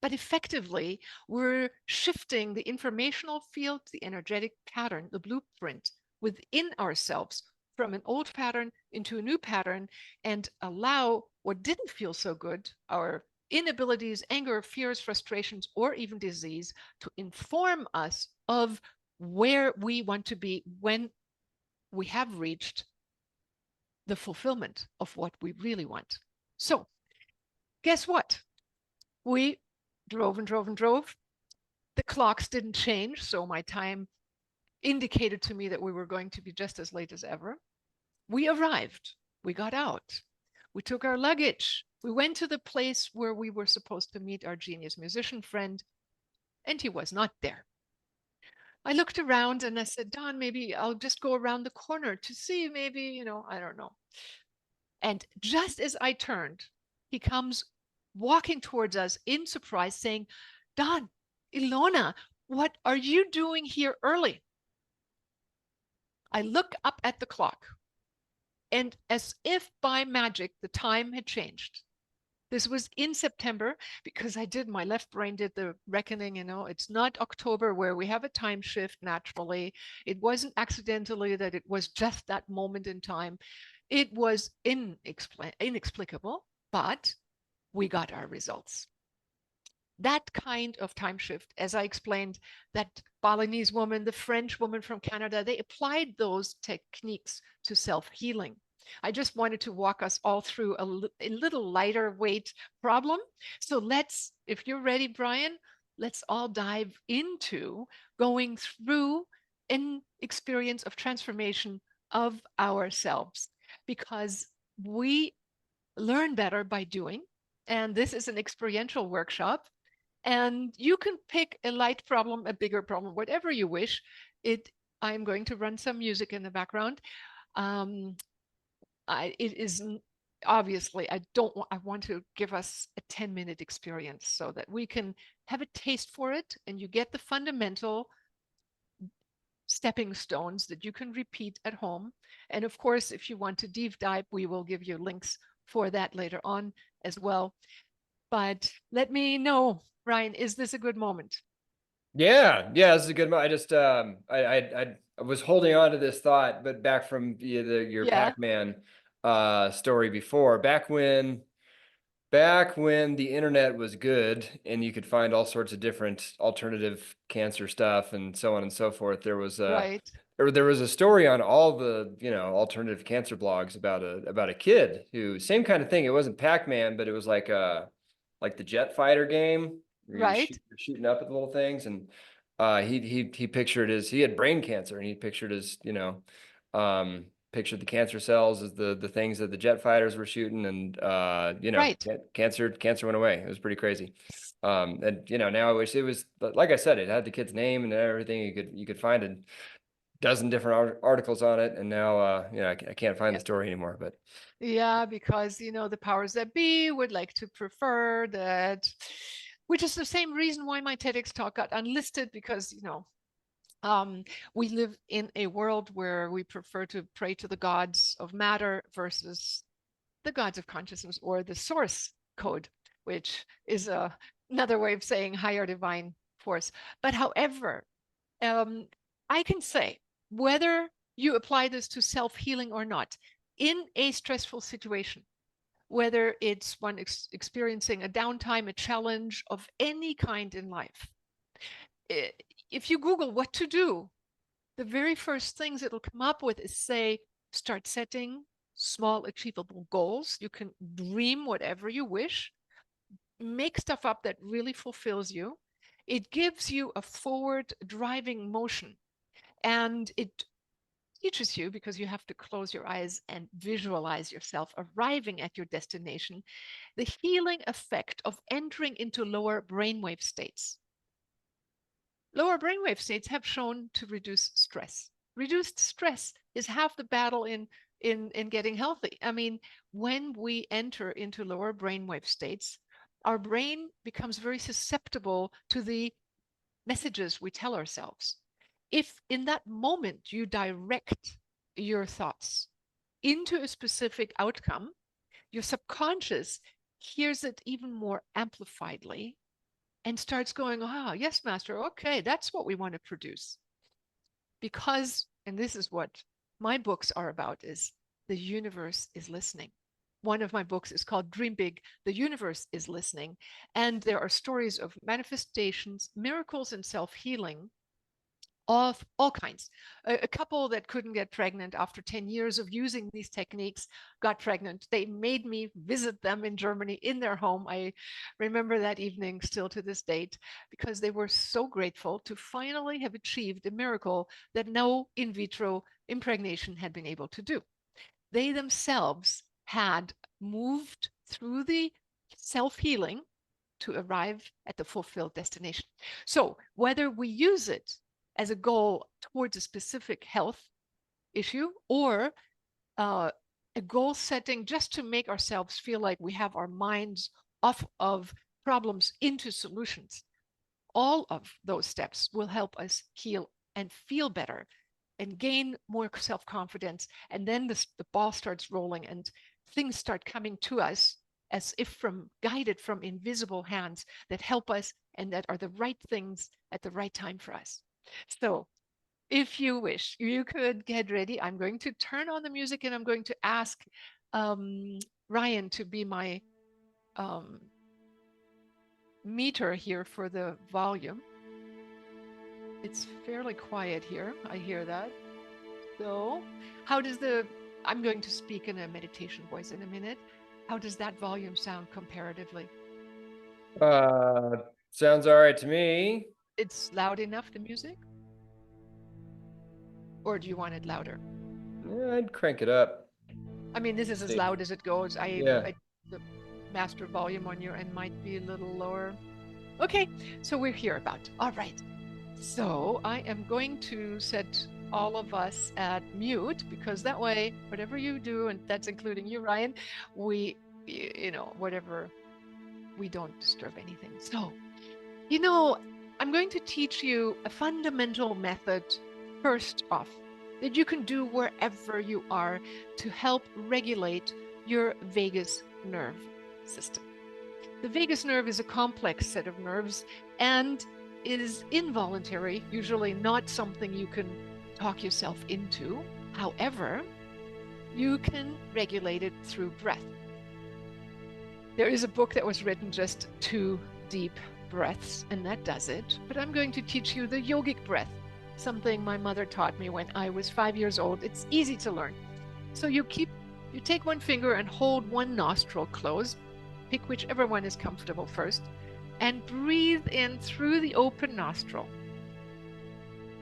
But effectively, we're shifting the informational field, the energetic pattern, the blueprint within ourselves from an old pattern into a new pattern and allow what didn't feel so good, our inabilities, anger, fears, frustrations, or even disease, to inform us of where we want to be when we have reached the fulfillment of what we really want. So, guess what? We drove and drove and drove. The clocks didn't change, so my time indicated to me that we were going to be just as late as ever. We arrived. We got out. We took our luggage. We went to the place where we were supposed to meet our genius musician friend, and he was not there. I looked around and I said, Don, maybe I'll just go around the corner to see, maybe, I don't know. And just as I turned, he comes walking towards us in surprise, saying, Don, Ilona, what are you doing here early? I look up at the clock, and as if by magic, the time had changed. This was in September because my left brain did the reckoning. It's not October where we have a time shift naturally. It wasn't accidentally that it was just that moment in time. It was inexplicable, but we got our results. That kind of time shift, as I explained, that Balinese woman, the French woman from Canada, they applied those techniques to self-healing. I just wanted to walk us all through a little lighter weight problem. So if you're ready, Brian, let's all dive into going through an experience of transformation of ourselves, because we learn better by doing. And this is an experiential workshop. And you can pick a light problem, a bigger problem, whatever you wish. I'm going to run some music in the background. Um, it is obviously, I want to give us a 10-minute experience so that we can have a taste for it and you get the fundamental stepping stones that you can repeat at home. And of course, if you want to deep dive, we will give you links for that later on as well. But let me know, Ryan, is this a good moment? Yeah, yeah, this is a good. I just I was holding on to this thought, but back from your Yeah, Pac-Man story before, back when the internet was good and you could find all sorts of different alternative cancer stuff and so on and so forth, right, there was a story on all the, alternative cancer blogs about a kid who, same kind of thing. It wasn't Pac-Man, but it was like the jet fighter game where right, you're shooting up at the little things. And he pictured he had brain cancer, and he pictured pictured the cancer cells as the things that the jet fighters were shooting. And right. cancer went away. It was pretty crazy. And now I wish it was, but like I said, it had the kid's name and everything. You could find a dozen different articles on it. And now I can't find the Yeah. story anymore. But Yeah, because the powers that be would like to prefer that, which is the same reason why my TEDx talk got unlisted, because um, we live in a world where we prefer to pray to the gods of matter versus the gods of consciousness, or the source code, which is another way of saying higher divine force. But however, um, I can say, whether you apply this to self-healing or not, in a stressful situation, whether it's one experiencing a downtime, a challenge of any kind in life, if you Google what to do, the very first things it'll come up with is, say, start setting small achievable goals. You can dream whatever you wish, make stuff up that really fulfills you. It gives you a forward driving motion, and it teaches you, because you have to close your eyes and visualize yourself arriving at your destination, the healing effect of entering into lower brainwave states. Lower brainwave states have shown to reduce stress. Reduced stress is half the battle in getting healthy. I mean, when we enter into lower brainwave states, our brain becomes very susceptible to the messages we tell ourselves. If in that moment you direct your thoughts into a specific outcome, your subconscious hears it even more amplifiedly and starts going, ah, yes, master, okay, that's what we want to produce. Because, and this is what my books are about is the universe is listening. One of my books is called Dream Big, The Universe is Listening. And there are stories of manifestations, miracles, and self healing of all kinds. A couple that couldn't get pregnant after 10 years of using these techniques got pregnant. They made me visit them in Germany in their home. I remember that evening still to this date because they were so grateful to finally have achieved a miracle that no in vitro impregnation had been able to do. They themselves had moved through the self healing to arrive at the fulfilled destination. So, whether we use it as a goal towards a specific health issue or a goal setting just to make ourselves feel like we have our minds off of problems into solutions, all of those steps will help us heal and feel better and gain more self-confidence. And then the ball starts rolling and things start coming to us as if from guided from invisible hands that help us and that are the right things at the right time for us. So if you wish, you could get ready. I'm going to turn on the music and I'm going to ask Ryan to be my um, meter here for the volume. It's fairly quiet here. I hear that. So, how does I'm going to speak in a meditation voice in a minute. How does that volume sound comparatively? Sounds all right to me. It's loud enough, the music? Or do you want it louder? Yeah, I'd crank it up. I mean, this is as See. loud as it goes. Yeah. The master volume on your end might be a little lower. Okay, so we're here about. All right. So I am going to set all of us at mute because that way, whatever you do, and that's including you, Ryan, whatever, we don't disturb anything. So, I'm going to teach you a fundamental method first off that you can do wherever you are to help regulate your vagus nerve system. The vagus nerve is a complex set of nerves and is involuntary, usually not something you can talk yourself into. However, you can regulate it through breath. There is a book that was written just 2 deep breaths, and that does it. But I'm going to teach you the yogic breath, something my mother taught me when I was 5 years old. It's easy to learn. So you take one finger and hold one nostril closed. Pick whichever one is comfortable first, and breathe in through the open nostril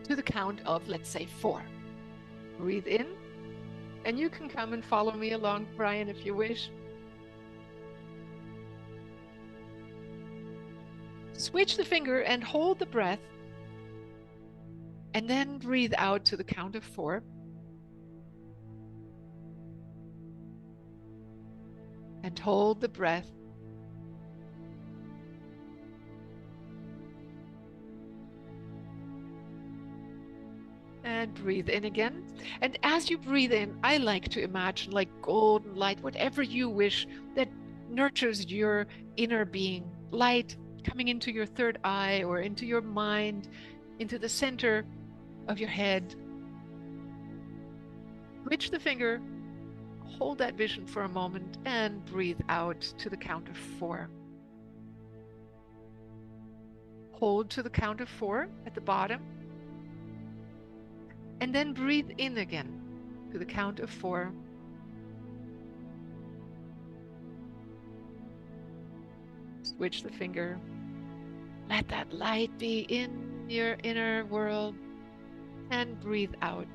to the count of, let's say, 4. Breathe in, and you can come and follow me along, Brian, if you wish. Switch the finger and hold the breath, and then breathe out to the count of 4. And hold the breath. And breathe in again. And as you breathe in, I like to imagine like golden light, whatever you wish, that nurtures your inner being. Light coming into your third eye or into your mind, into the center of your head. Switch the finger, hold that vision for a moment, and breathe out to the count of 4. Hold to the count of 4 at the bottom. And then breathe in again to the count of 4. Switch the finger. Let that light be in your inner world and breathe out.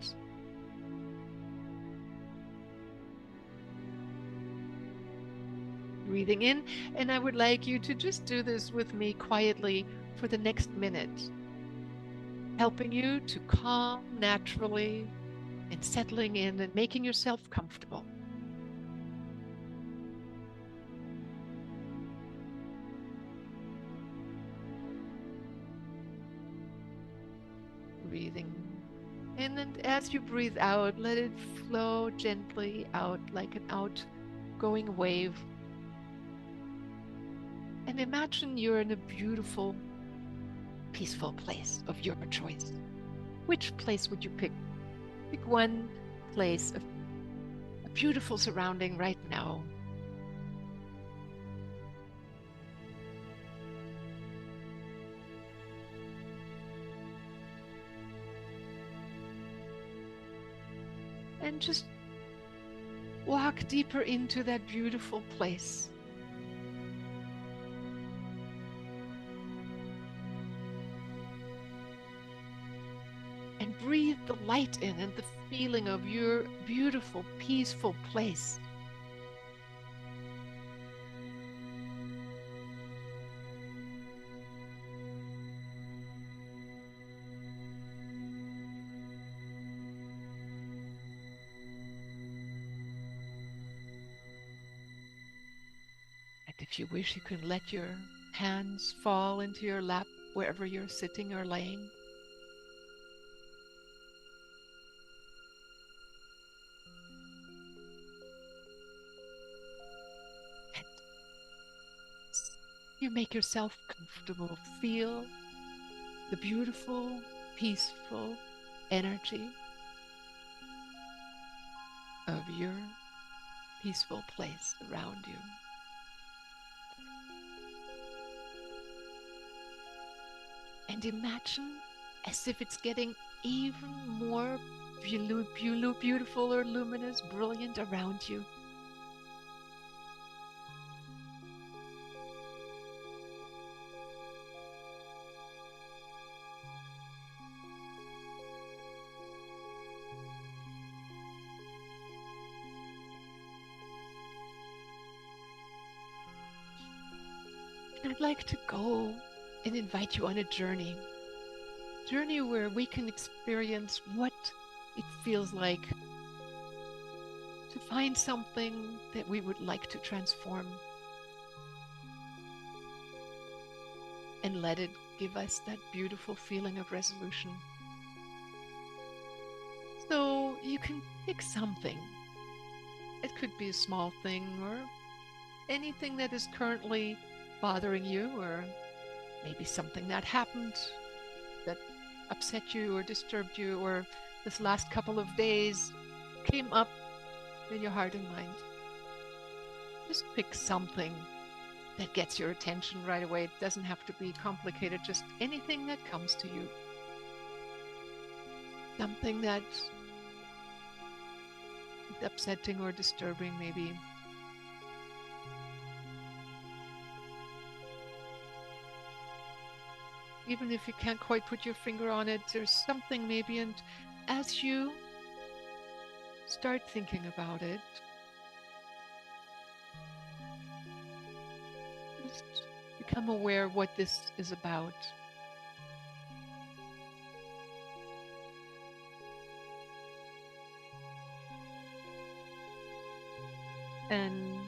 Breathing in, and I would like you to just do this with me quietly for the next minute, helping you to calm naturally and settling in and making yourself comfortable. Breathing in, and as you breathe out, let it flow gently out like an outgoing wave. And imagine you're in a beautiful, peaceful place of your choice. Which place would you pick? Pick one place, a beautiful surrounding right now. And just walk deeper into that beautiful place. And breathe the light in and the feeling of your beautiful, peaceful place. And if you wish, you can let your hands fall into your lap wherever you're sitting or laying. And you make yourself comfortable. Feel the beautiful, peaceful energy of your peaceful place around you. And imagine as if it's getting even more beautiful or luminous, brilliant around you. And I'd like to go and invite you on a journey where we can experience what it feels like to find something that we would like to transform and let it give us that beautiful feeling of resolution. So you can pick something. It could be a small thing or anything that is currently bothering you, or maybe something that happened that upset you or disturbed you, or this last couple of days came up in your heart and mind. Just pick something that gets your attention right away. It doesn't have to be complicated, just anything that comes to you. Something that is upsetting or disturbing, maybe. Even if you can't quite put your finger on it, there's something maybe, and as you start thinking about it, just become aware of what this is about. And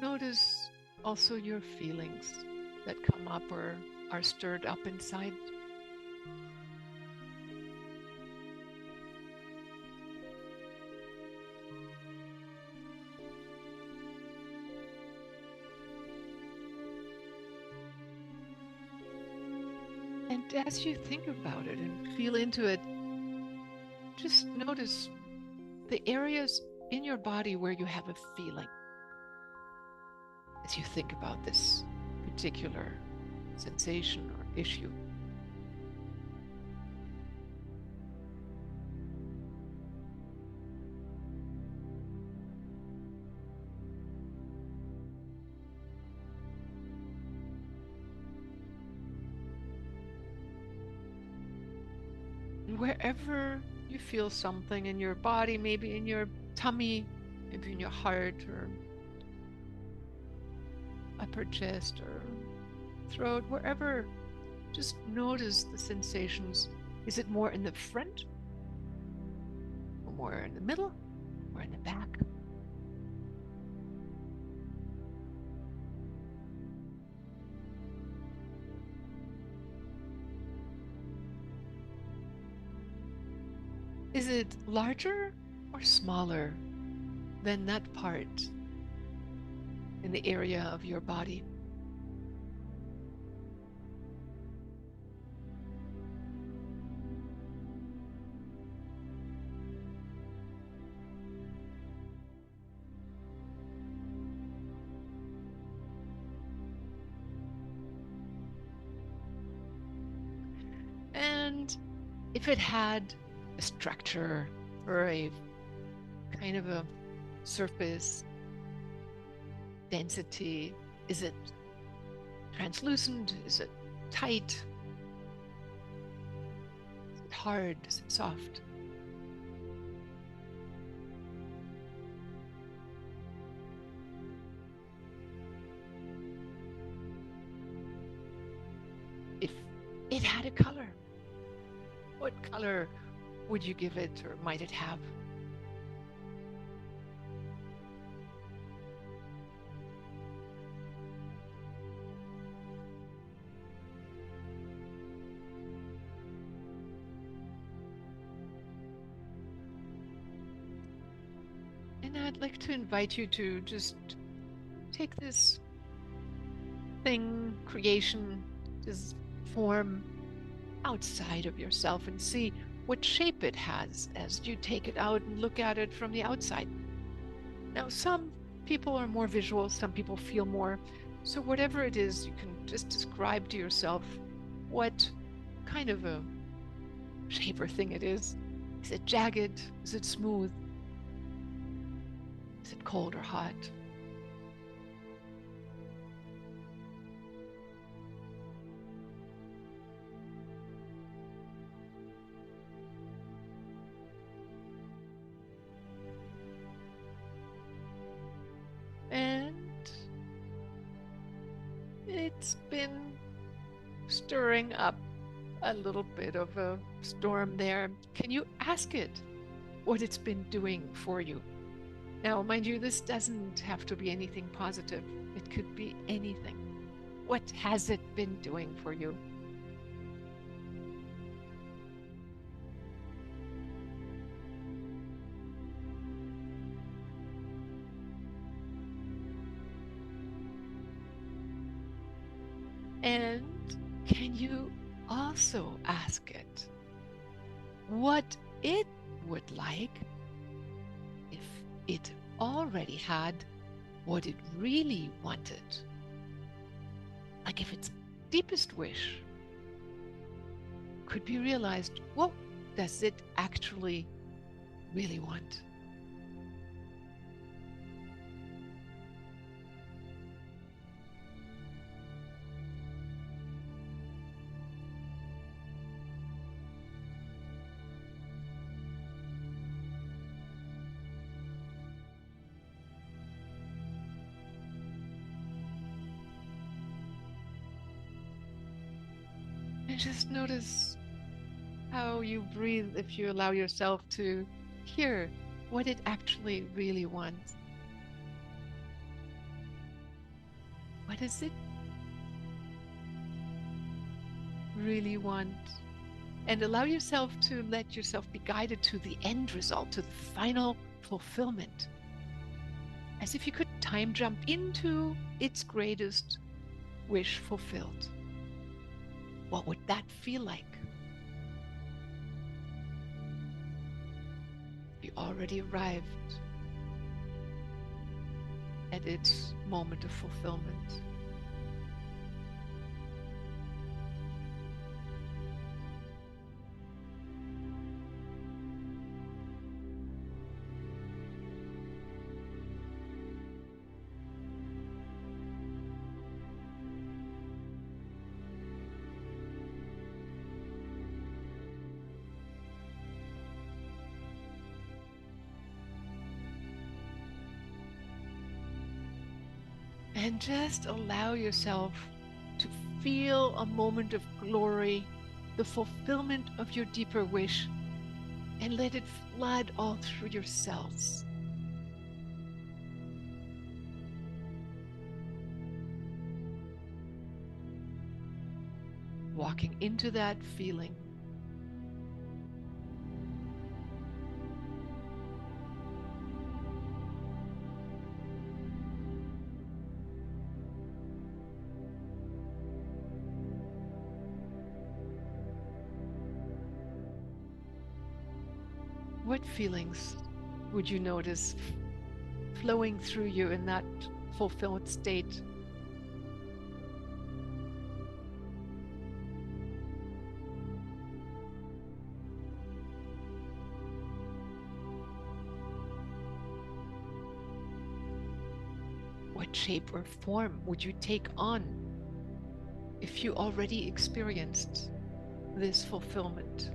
notice also your feelings that come up or are stirred up inside. And as you think about it and feel into it, just notice the areas in your body where you have a feeling as you think about this particular sensation or issue. And wherever you feel something in your body, maybe in your tummy, maybe in your heart or upper chest or throat, wherever, just notice the sensations. Is it more in the front, or more in the middle, or in the back? Is it larger or smaller than that part in the area of your body? if it had a structure or a kind of a surface density, is it translucent? Is it tight? Is it hard? Is it soft? If it had a color, what color would you give it, or might it have? And I'd like to invite you to just take this thing, creation, this form outside of yourself and see what shape it has as you take it out and look at it from the outside. Now, some people are more visual, some people feel more. So, whatever it is, you can just describe to yourself what kind of a shape or thing it is. Is it jagged? Is it smooth? Is it cold or hot? And it's been stirring up a little bit of a storm there. Can you ask it what it's been doing for you? Now, mind you, this doesn't have to be anything positive. It could be anything. What has it been doing for you? And can you also ask it what it would like if it already had what it really wanted? Like if its deepest wish could be realized, what does it actually really want? And just notice how you breathe if you allow yourself to hear what it actually really wants. What does it really want? And allow yourself to let yourself be guided to the end result, to the final fulfillment. As if you could time jump into its greatest wish fulfilled. What would that feel like? You already arrived at its moment of fulfillment. And just allow yourself to feel a moment of glory, the fulfillment of your deeper wish, and let it flood all through your cells. Walking into that feeling. What feelings would you notice flowing through you in that fulfilled state? What shape or form would you take on if you already experienced this fulfillment?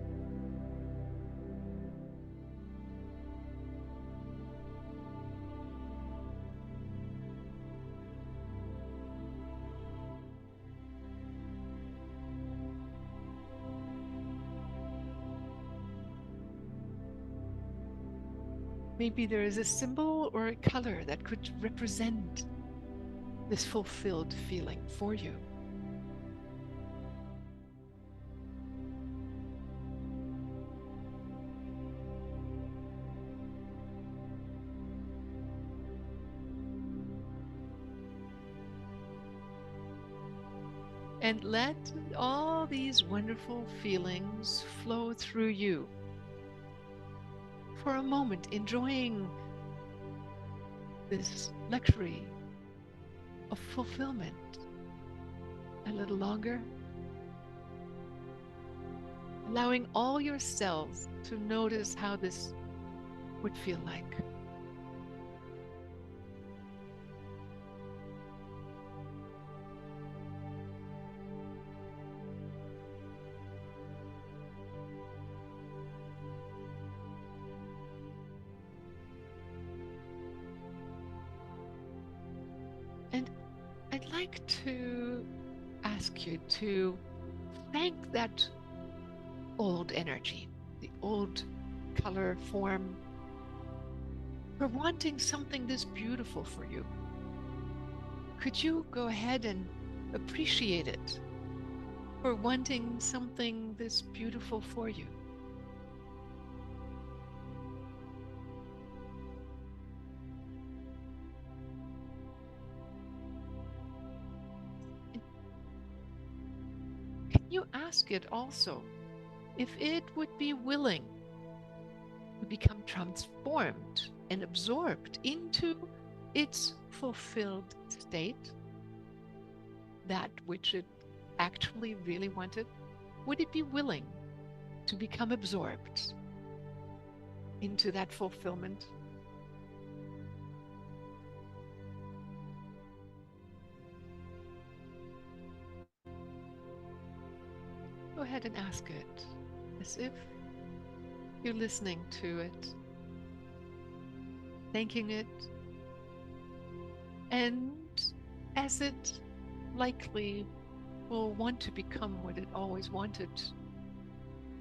Maybe there is a symbol or a color that could represent this fulfilled feeling for you. And let all these wonderful feelings flow through you for a moment, enjoying this luxury of fulfillment a little longer, allowing all your cells to notice how this would feel like. And I'd like to ask you to thank that old energy, the old color, form, for wanting something this beautiful for you. Could you go ahead and appreciate it for wanting something this beautiful for you? Can you ask it also if it would be willing to become transformed and absorbed into its fulfilled state, that which it actually really wanted? Would it be willing to become absorbed into that fulfillment? Go ahead and ask it as if you're listening to it, thanking it, and as it likely will want to become what it always wanted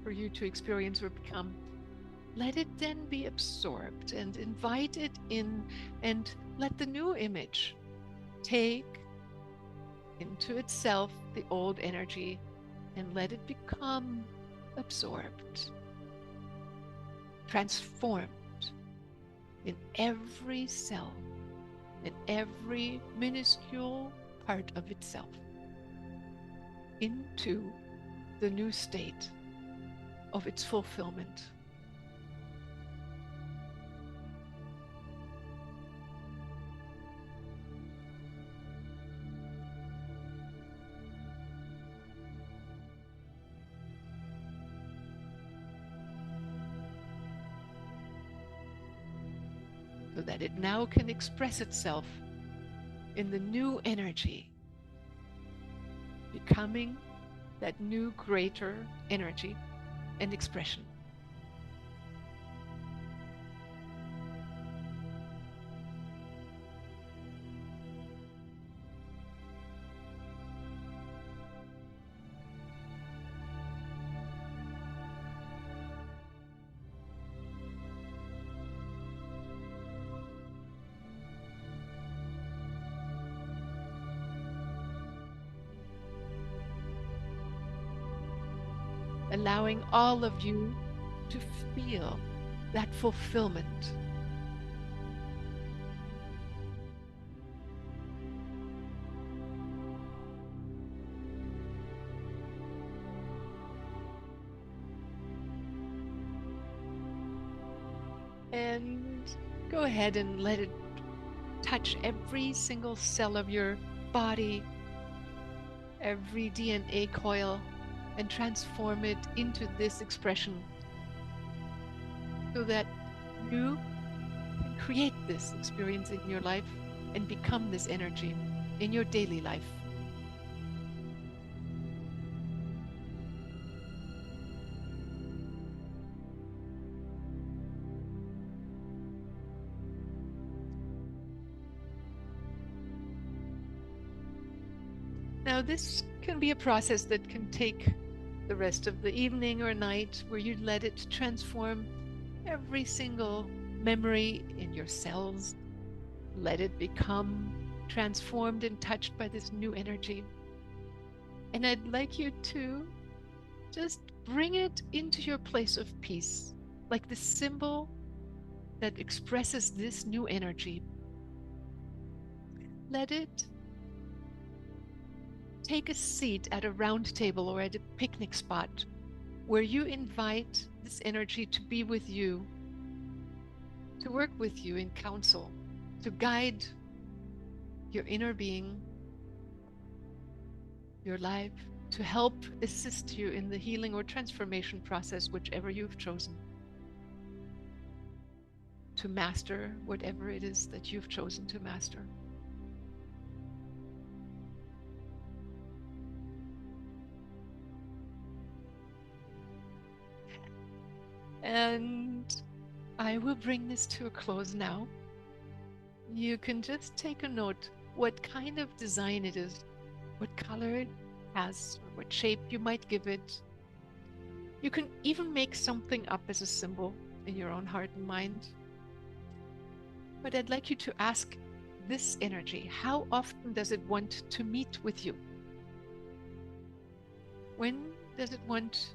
for you to experience or become, let it then be absorbed and invite it in, and let the new image take into itself the old energy and let it become absorbed, transformed in every cell, in every minuscule part of itself, into the new state of its fulfillment. So that it now can express itself in the new energy, becoming that new greater energy and expression. Allowing all of you to feel that fulfillment. And go ahead and let it touch every single cell of your body, every DNA coil, and transform it into this expression so that you can create this experience in your life and become this energy in your daily life. Now, this can be a process that can take the rest of the evening or night, where you let it transform every single memory in your cells. Let it become transformed and touched by this new energy. And I'd like you to just bring it into your place of peace, like the symbol that expresses this new energy. Let it take a seat at a round table or at a picnic spot where you invite this energy to be with you, to work with you in counsel, to guide your inner being, your life, to help assist you in the healing or transformation process, whichever you've chosen, to master whatever it is that you've chosen to master. And I will bring this to a close now. You can just take a note what kind of design it is, what color it has, or what shape you might give it. You can even make something up as a symbol in your own heart and mind. But I'd like you to ask this energy, how often does it want to meet with you? When does it want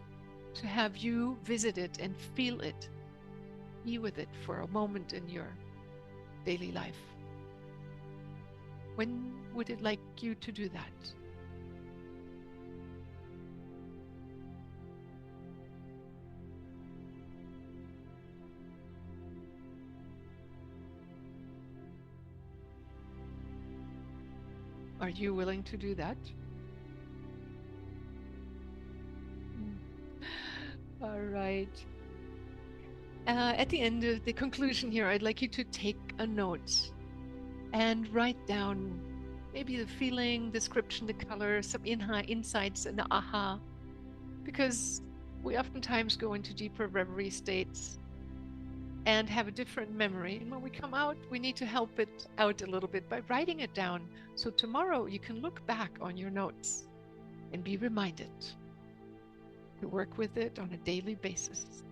to have you visit it and feel it, be with it for a moment in your daily life? When would it like you to do that? Are you willing to do that? All right. At the end of the conclusion here, I'd like you to take a note and write down maybe the feeling, description, the color, some insights, and the aha, because we oftentimes go into deeper reverie states and have a different memory. And when we come out, we need to help it out a little bit by writing it down. So tomorrow you can look back on your notes and be reminded to work with it on a daily basis.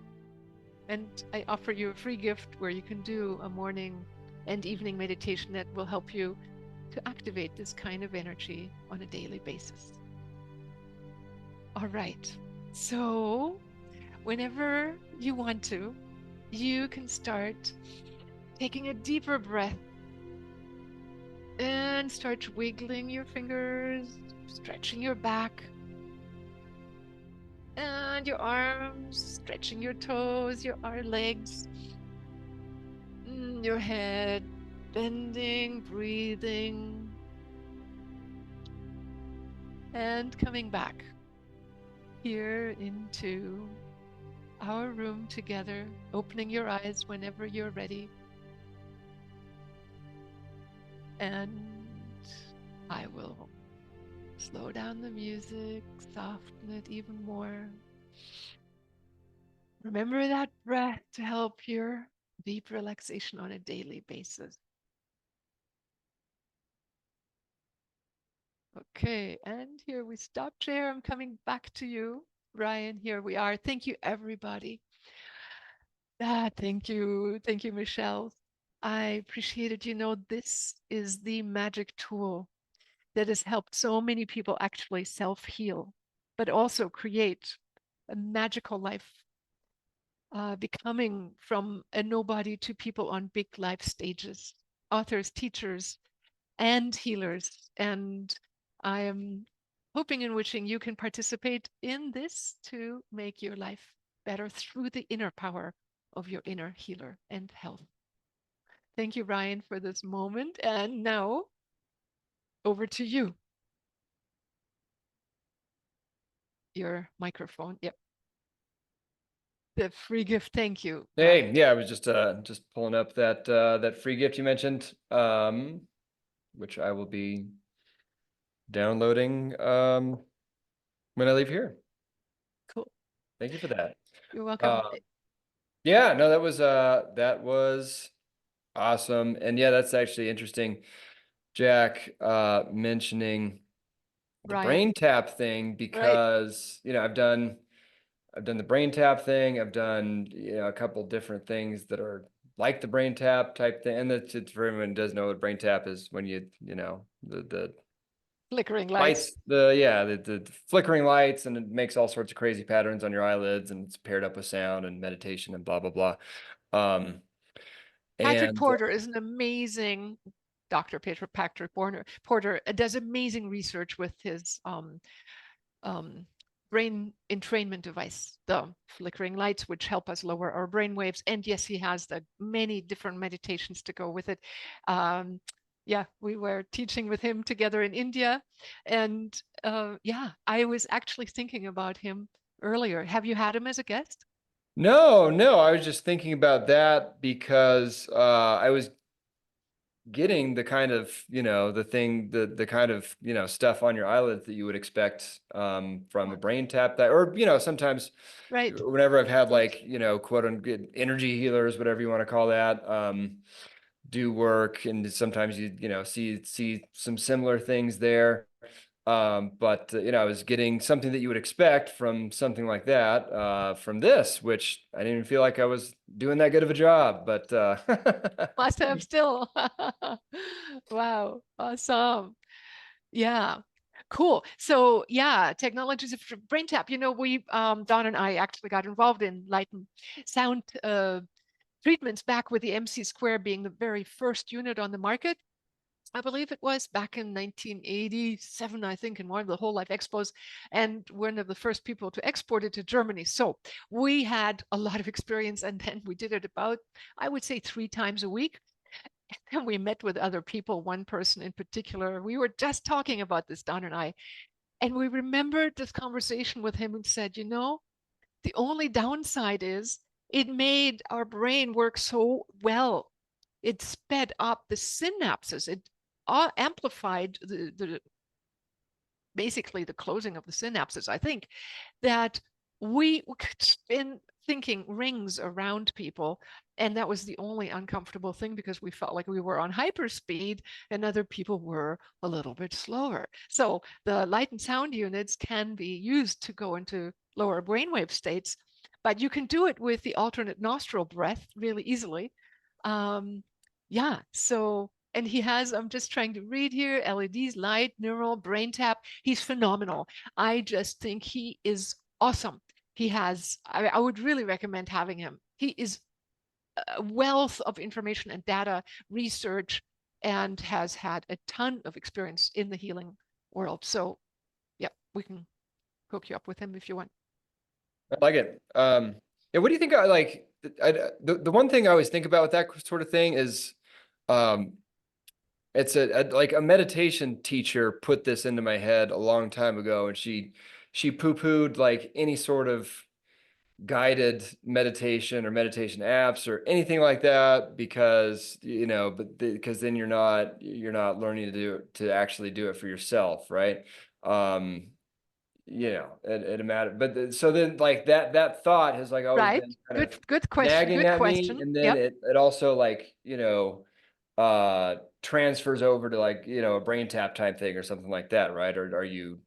And I offer you a free gift where you can do a morning and evening meditation that will help you to activate this kind of energy on a daily basis. All right. So whenever you want to, you can start taking a deeper breath and start wiggling your fingers, stretching your back and your arms, stretching your toes, your legs, your head, bending, breathing, and coming back here into our room together, opening your eyes whenever you're ready. And I will slow down the music, soften it even more. Remember that breath to help your deep relaxation on a daily basis. Okay, and here we stop share. I'm coming back to you, Ryan. Here we are. Thank you, everybody. Thank you. Thank you, Michelle. I appreciate it. You know, this is the magic tool that has helped so many people actually self-heal, but also create a magical life, becoming from a nobody to people on big life stages, authors, teachers, and healers. And I am hoping and wishing you can participate in this to make your life better through the inner power of your inner healer and health. Thank you, Ryan, for this moment. And now over to you. Your microphone. Yep. The free gift. Thank you, Hey, Ryan. yeah, I was just pulling up that that free gift you mentioned. which I will be downloading when I leave here. Cool. Thank you for that. You're welcome. Um, yeah, no, that was awesome. And yeah, that's actually interesting. Jack mentioning the Ryan, brain tap thing right? because, I've done the brain tap thing. I've done, a couple different things that are like the brain tap type thing. And it's for everyone who does know what brain tap is when the Flickering lights. lights, the flickering lights, and it makes all sorts of crazy patterns on your eyelids, and it's paired up with sound and meditation and blah, blah, blah. Um, Patrick and Porter is an amazing Dr. Patrick Porter does amazing research with his um, brain entrainment device, the flickering lights, which help us lower our brain waves. And yes, he has the many different meditations to go with it. Yeah, we were teaching with him together in India. And yeah, I was actually thinking about him earlier. Have you had him as a guest? no, I was just thinking about that because I was getting the kind of, the kind of, stuff on your eyelids that you would expect from a brain tap that, or, sometimes Right. whenever I've had like, quote unquote energy healers, whatever you want to call that, do work. And sometimes see some similar things there. But I was getting something that you would expect from something like that, from this, which I didn't even feel like I was doing that good of a job, but Must have still. Wow. Awesome. Yeah. Cool. So yeah, technologies of brain tap. We Don and I actually got involved in light and sound treatments back with the MC Square being the very first unit on the market. I believe it was back in 1987, I think, in one of the whole life expos, and one of the first people to export it to Germany. So we had a lot of experience, and then we did it about, I would say, 3 times a week. And we met with other people, one person in particular. We were just talking about this, Don and I, and we remembered this conversation with him and said, the only downside is it made our brain work so well. It sped up the synapses. It amplified the basically the closing of the synapses. I think that we could spin thinking rings around people. And that was the only uncomfortable thing because we felt like we were on hyperspeed and other people were a little bit slower. So the light and sound units can be used to go into lower brainwave states, but you can do it with the alternate nostril breath really easily. Yeah, so and he has, I'm just trying to read here, LEDs, light, neural, brain tap. He's phenomenal. I just think he is awesome. I would really recommend having him. He is a wealth of information and data research and has had a ton of experience in the healing world. So, yeah, we can hook you up with him if you want. I like it. Yeah, what do you think? The one thing I always think about with that sort of thing is, um, it's like a meditation teacher put this into my head a long time ago, and she poo-pooed like any sort of guided meditation or meditation apps or anything like that because because then you're not learning to actually do it for yourself, right? um it mattered, but so then like that thought has like always Right. been kind Good, of good question. nagging Good at me, question. and then Yep. it also like transfers over to like a brain tap type thing or something like that, right? Or are you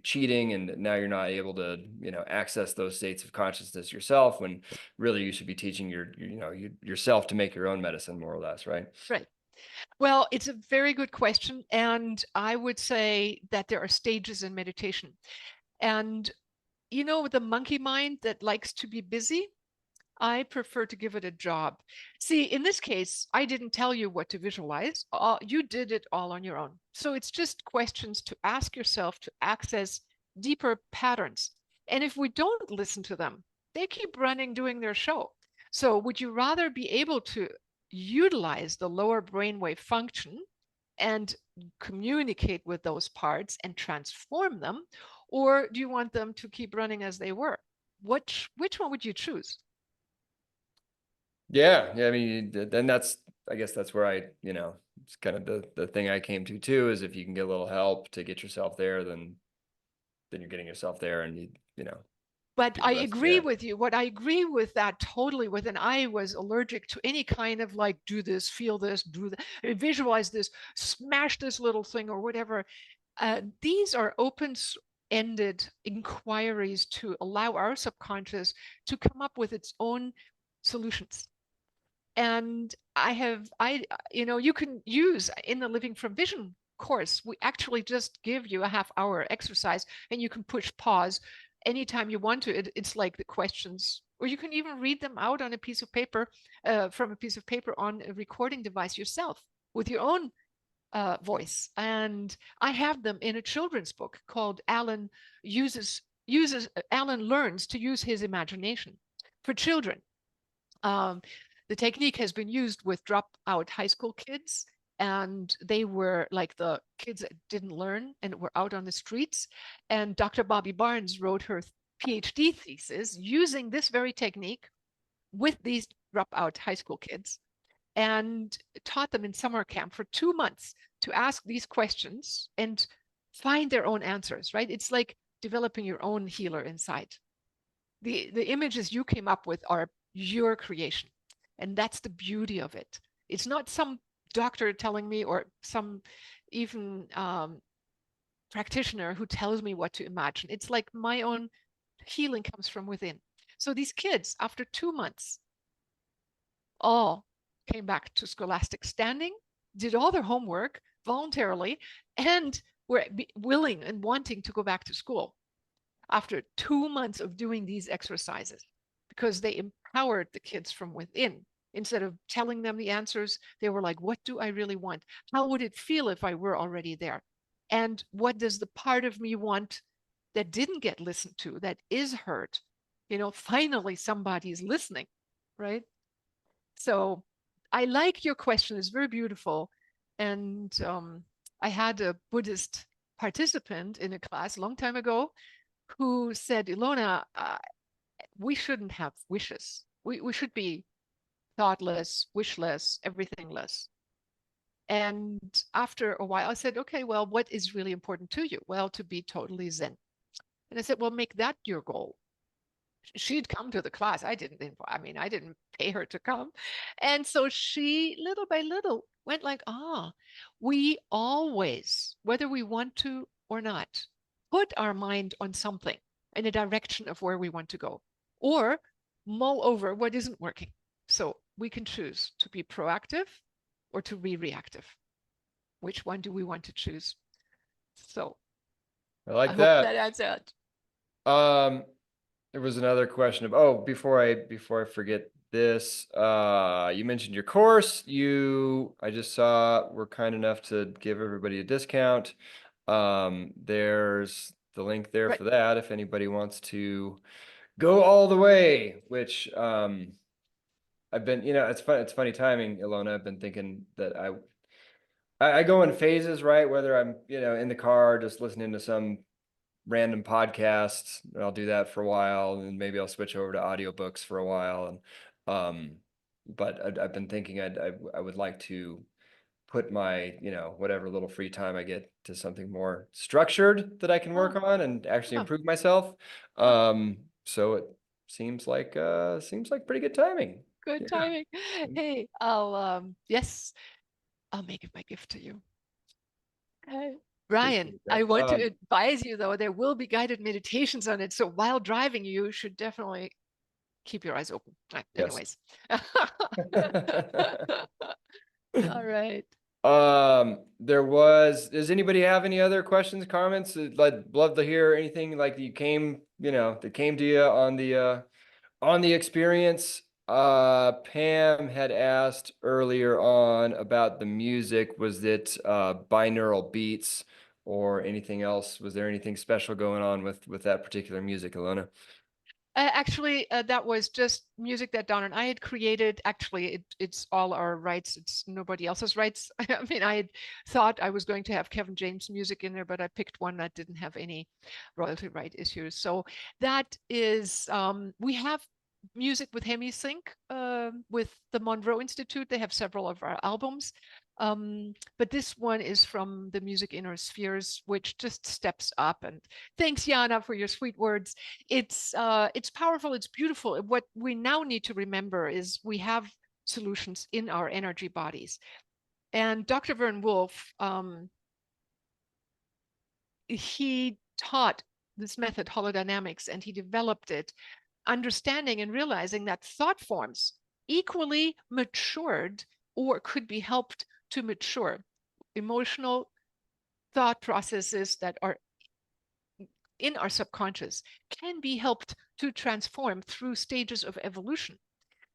cheating and now you're not able to access those states of consciousness yourself, when really you should be teaching yourself to make your own medicine, more or less, right? Right. Well, it's a very good question. And I would say that there are stages in meditation. And, with the monkey mind that likes to be busy, I prefer to give it a job. See, in this case, I didn't tell you what to visualize. You did it all on your own. So it's just questions to ask yourself to access deeper patterns. And if we don't listen to them, they keep running, doing their show. So would you rather be able to utilize the lower brainwave function and communicate with those parts and transform them? Or do you want them to keep running as they were? Which one would you choose? Yeah, I mean, then that's I guess that's where it's kind of the thing I came to too, is if you can get a little help to get yourself there, then you're getting yourself there, and you But do I the rest. agree Yeah. with you. What I agree with that totally with, and I was allergic to any kind of like, do this, feel this, do that, visualize this, smash this little thing or whatever. These are open-ended inquiries to allow our subconscious to come up with its own solutions. And you can use in the Living from Vision course, we actually just give you a half-hour exercise and you can push pause anytime you want to. It's like the questions, or you can even read them out on a piece of paper, from a piece of paper on a recording device yourself with your own voice. And I have them in a children's book called Alan learns to use his imagination for children. Um, the technique has been used with dropout high school kids, and they were like the kids that didn't learn and were out on the streets. And Dr. Bobby Barnes wrote her PhD thesis using this very technique with these dropout high school kids, and taught them in summer camp for 2 months to ask these questions and find their own answers, right? It's like developing your own healer inside. The images you came up with are your creation. And that's the beauty of it. It's not some doctor telling me, or some even practitioner who tells me what to imagine. It's like my own healing comes from within. So these kids, after 2 months, all came back to scholastic standing, did all their homework voluntarily, and were willing and wanting to go back to school after 2 months of doing these exercises, because they empowered the kids from within. Instead of telling them the answers, they were like, what do I really want? How would it feel if I were already there? And what does the part of me want that didn't get listened to, that is heard? Finally somebody's listening, right? So I like your question. It's very beautiful. And I had a Buddhist participant in a class a long time ago who said, Ilona, we shouldn't have wishes. We should be thoughtless, wishless, everythingless. And after a while, I said, okay, well, what is really important to you? Well, to be totally Zen. And I said, well, make that your goal. She'd come to the class. I didn't pay her to come. And so she, little by little, went like, we always, whether we want to or not, put our mind on something in a direction of where we want to go, or mull over what isn't working. So we can choose to be proactive or to be reactive. Which one do we want to choose? So I I like hope that. that answered. Um, there was another question of, before I forget this, you mentioned your course. I just saw were kind enough to give everybody a discount. There's the link there Right. for that if anybody wants to go all the way, which I've been, it's funny timing, Ilona. I've been thinking that I go in phases, right? Whether I'm, in the car just listening to some random podcasts, and I'll do that for a while, and maybe I'll switch over to audiobooks for a while. And but I've been thinking I would like to put my, whatever little free time I get to something more structured that I can Oh, work on and actually yeah, improve myself. yeah. So it seems like pretty good timing. Good Yeah. timing. Hey, yes, I'll make it my gift to you. Okay. Ryan, Appreciate I that. want to advise you though, there will be guided meditations on it. So while driving, you should definitely keep your eyes open. Yes. Anyways. All right. Does anybody have any other questions, comments? I'd love to hear anything like that came to you on the experience. Pam had asked earlier on about the music. Was it binaural beats or anything else? Was there anything special going on with that particular music, Ilona? Actually, that was just music that Don and I had created. Actually, it's all our rights. It's nobody else's rights. I mean, I had thought I was going to have Kevin James music in there, but I picked one that didn't have any royalty right issues. So that is, we have music with Hemisync, with the Monroe Institute. They have several of our albums. But this one is from the Music Inner Spheres, which just steps up. And thanks, Jana, for your sweet words. It's powerful. It's beautiful. What we now need to remember is we have solutions in our energy bodies. And Dr. Vern Wolf, he taught this method, holodynamics, and he developed it, understanding and realizing that thought forms equally matured or could be helped to mature. Emotional thought processes that are in our subconscious can be helped to transform through stages of evolution.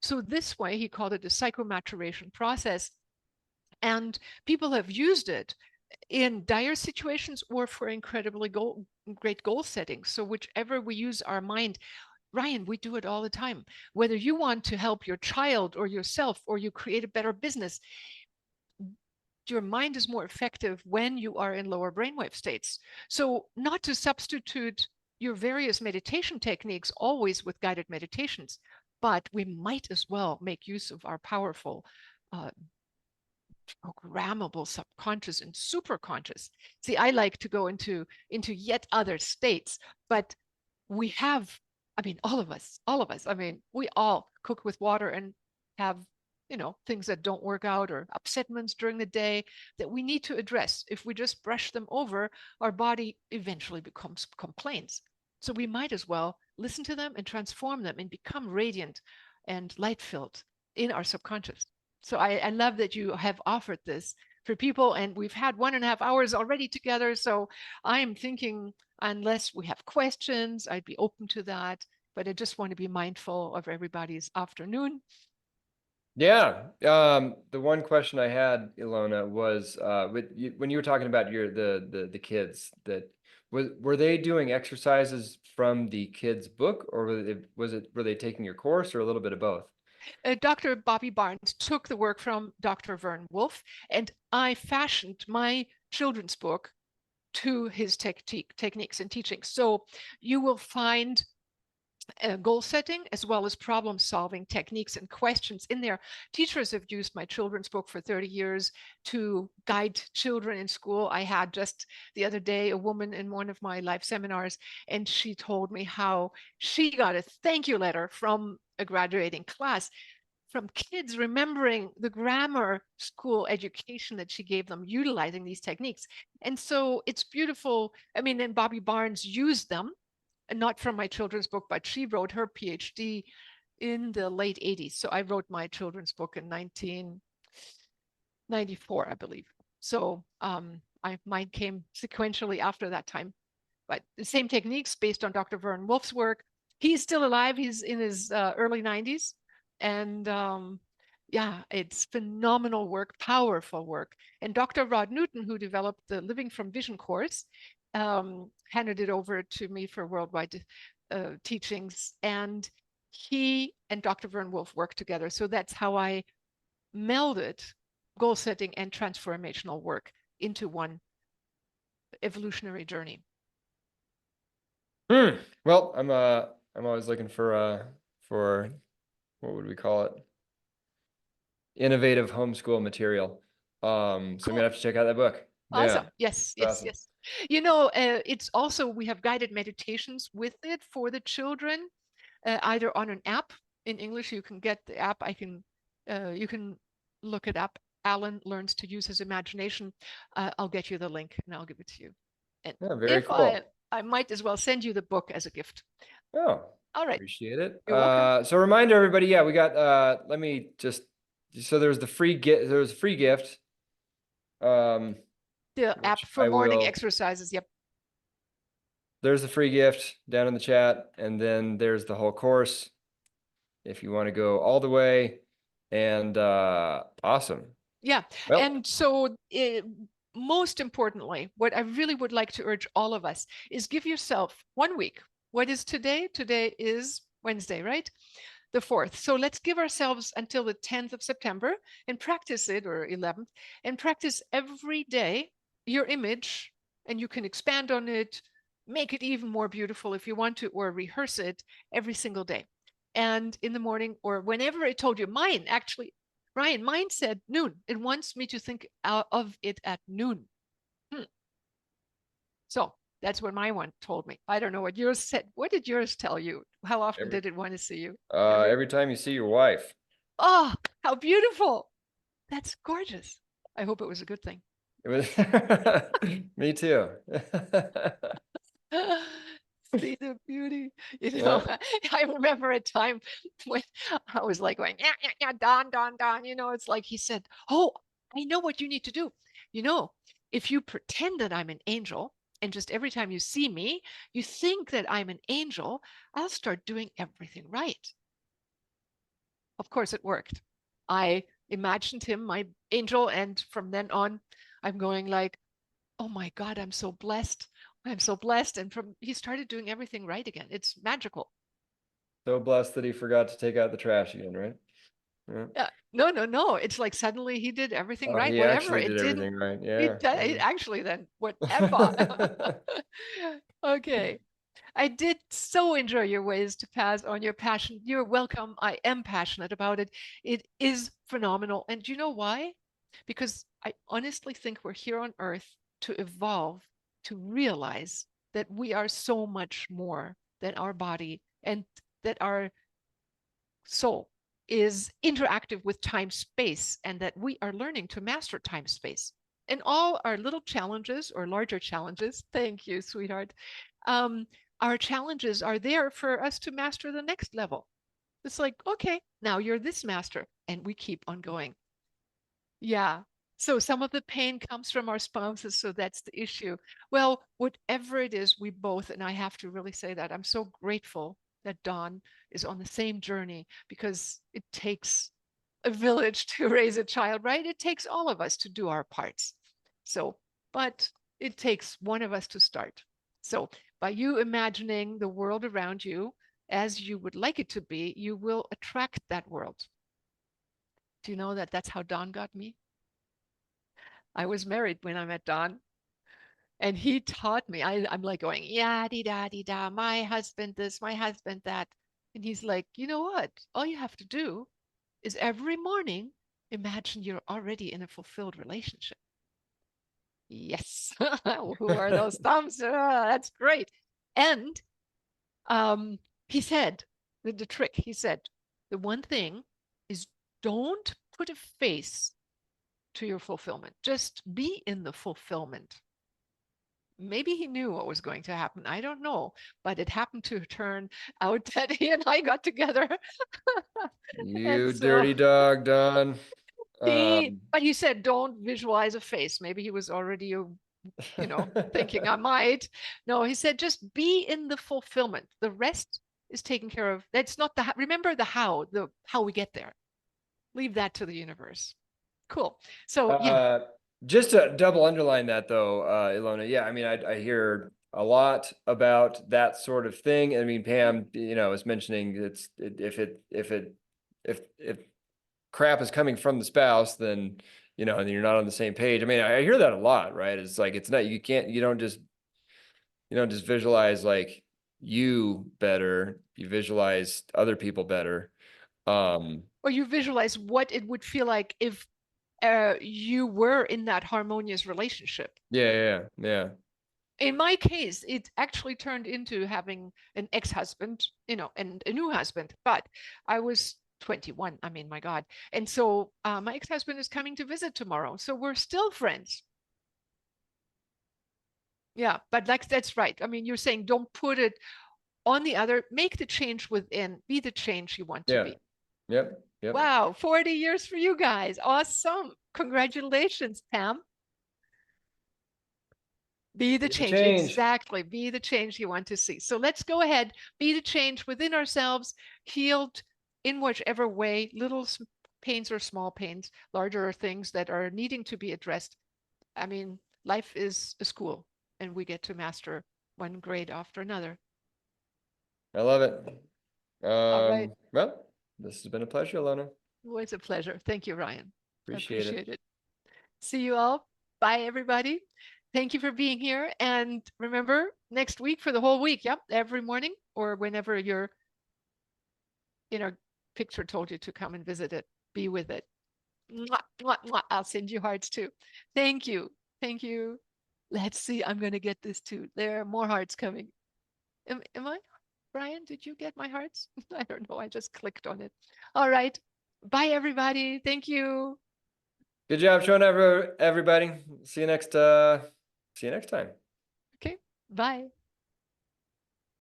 So this way, he called it the psychomaturation process. And people have used it in dire situations or for incredibly great goal setting. So whichever we use our mind, Ryan, we do it all the time. Whether you want to help your child or yourself, or you create a better business, your mind is more effective when you are in lower brainwave states. So not to substitute your various meditation techniques always with guided meditations, but we might as well make use of our powerful uh, programmable subconscious and superconscious. See, I like to go into yet other states, but we have, I mean, all of us, I mean, we all cook with water and have, things that don't work out or upsetments during the day that we need to address. If we just brush them over, our body eventually becomes complaints. So we might as well listen to them and transform them and become radiant and light filled in our subconscious. So I love that you have offered this for people, and we've had 1.5 hours already together. So I'm thinking, unless we have questions, I'd be open to that. But I just want to be mindful of everybody's afternoon. Yeah. The one question I had, Ilona, was when you were talking about the kids, that were they doing exercises from the kids' book, or were they taking your course, or a little bit of both? Dr. Bobby Barnes took the work from Dr. Vern Wolf, and I fashioned my children's book to his techniques and teachings. So you will find goal setting as well as problem solving techniques and questions in there. Teachers have used my children's book for 30 years to guide children in school. I had just the other day a woman in one of my live seminars, and she told me how she got a thank you letter from a graduating class from kids remembering the grammar school education that she gave them utilizing these techniques. And so it's beautiful. I mean, and Bobby Barnes used them, and not from my children's book, but she wrote her PhD in the late 80s. So I wrote my children's book in 1994, I believe. So mine came sequentially after that time. But the same techniques based on Dr. Vern Wolf's work. He's still alive. He's in his early 90s. And yeah, it's phenomenal work, powerful work. And Dr. Rod Newton, who developed the Living from Vision course, handed it over to me for worldwide teachings. And he and Dr. Vern Wolf worked together. So that's how I melded goal setting and transformational work into one evolutionary journey. Well, I'm always looking for what would we call it? Innovative homeschool material. So I'm Cool. gonna have to check out that book. Yeah, Awesome. Yes, yes, awesome. yes. It's also, we have guided meditations with it for the children, either on an app in English. You can get the app. You can look it up. Alan learns to use his imagination. I'll get you the link and I'll give it to you. And Yeah, very if I, cool. I might as well send you the book as a gift. Oh, All right. appreciate it. You're welcome. So reminder everybody, yeah, we got let me just so there's the free gift, there's a free gift. The Which app for I morning will exercises. Yep. there's the free gift down in the chat, and then there's the whole course if you want to go all the way. And awesome. Yeah. Well, And so, most importantly, what I really would like to urge all of us is give yourself 1 week. What is today? Today is Wednesday, right? The 4th. So let's give ourselves until the 10th of September and practice it, or 11th, and practice every day your image. And you can expand on it, make it even more beautiful if you want to, or rehearse it every single day. and in the morning, or whenever it told you. Mine actually, Ryan, mine said noon. It wants me to think of it at noon. Hmm. So that's what my one told me. I don't know what yours said. What did yours tell you? How often Every did it want to see you? Every every time you see your wife. Oh, how beautiful. That's gorgeous. I hope it was a good thing. It was me too. See the beauty. You know, Yeah. I remember a time when I was like going, yeah, yeah, yeah, Don, Don, Don. You know, it's like he said, oh, I know what you need to do. You know, if you pretend that I'm an angel and just every time you see me, you think that I'm an angel, I'll start doing everything right. Of course, it worked. I imagined him my angel, and from then on, I'm going like, oh my God, I'm so blessed. I'm so blessed. And from he started doing everything right again. It's magical. So blessed that he forgot to take out the trash again, right? Yeah. Yeah. No, no, no. It's like suddenly he did everything Oh, right. he Whatever actually it did didn't, everything right. Yeah. it actually then whatever. Okay. I did so enjoy your ways to pass on your passion. You're welcome. I am passionate about it. It is phenomenal. And do you know why? Because I honestly think we're here on earth to evolve, to realize that we are so much more than our body, and that our soul is interactive with time space, and that we are learning to master time space. And all our little challenges or larger challenges, thank you, sweetheart. Um, our challenges are there for us to master the next level. It's like, okay, now you're this master, and we keep on going. Yeah. So some of the pain comes from our spouses. So that's the issue. Well, whatever it is, we both, and I have to really say that I'm so grateful that Dawn is on the same journey, because it takes a village to raise a child, right? It takes all of us to do our parts. So, but it takes one of us to start. So by you imagining the world around you as you would like it to be, you will attract that world. Do you know that that's how Dawn got me? I was married when I met Don, and he taught me. I'm like going, yeah, dee da, dee da, my husband this, my husband that. And he's like, you know what? All you have to do is every morning imagine you're already in a fulfilled relationship. Yes. Who are those thumbs? That's great. And um, he said, the trick, he said, the one thing is, don't put a face to your fulfillment. Just be in the fulfillment. Maybe he knew what was going to happen. I don't know, but it happened to turn out that he and I got together. And You so dirty dog, Don. but he said, don't visualize a face. Maybe he was already, thinking I might. No, he said, just be in the fulfillment. The rest is taken care of. That's not remember the how we get there. Leave that to the universe. Cool. So yeah. uh, just to double underline that though, Ilona, yeah, I mean, I hear a lot about that sort of thing. I mean, Pam, was mentioning if crap is coming from the spouse, then, and you're not on the same page. I mean, I hear that a lot, right? It's like, it's not, you don't just visualize like you better, you visualize other people better. Or you visualize what it would feel like if you were in that harmonious relationship. Yeah, yeah, yeah. In my case, it actually turned into having an ex-husband, and a new husband. But I was 21. I mean, my God. And so my ex-husband is coming to visit tomorrow. So we're still friends. Yeah, but that's right. I mean, you're saying don't put it on the other, make the change within, be the change you want to Yeah. be. Yep. Yep. Wow, 40 years for you guys. Awesome. Congratulations, Pam. Be the Be the change. change. Exactly. Be the change you want to see. So let's go ahead, be the change within ourselves, healed in whichever way, little pains or small pains, larger things that are needing to be addressed. I mean, life is a school, and we get to master one grade after another. I love it. All right. Well, this has been a pleasure, Ilona. Always a pleasure. Thank you, Ryan. I Appreciate it. appreciate it. See you all. Bye, everybody. Thank you for being here. And remember, next week for the whole week. Yep, every morning or whenever you're picture told you to come and visit it, be with it. Mwah, mwah, mwah. I'll send you hearts too. Thank you. Thank you. Let's see. I'm going to get this too. There are more hearts coming. Am I? Brian, did you get my hearts? I don't know. I just clicked on it. All right. Bye, everybody. Thank you. Good job showing everybody. See you next time. Okay. Bye.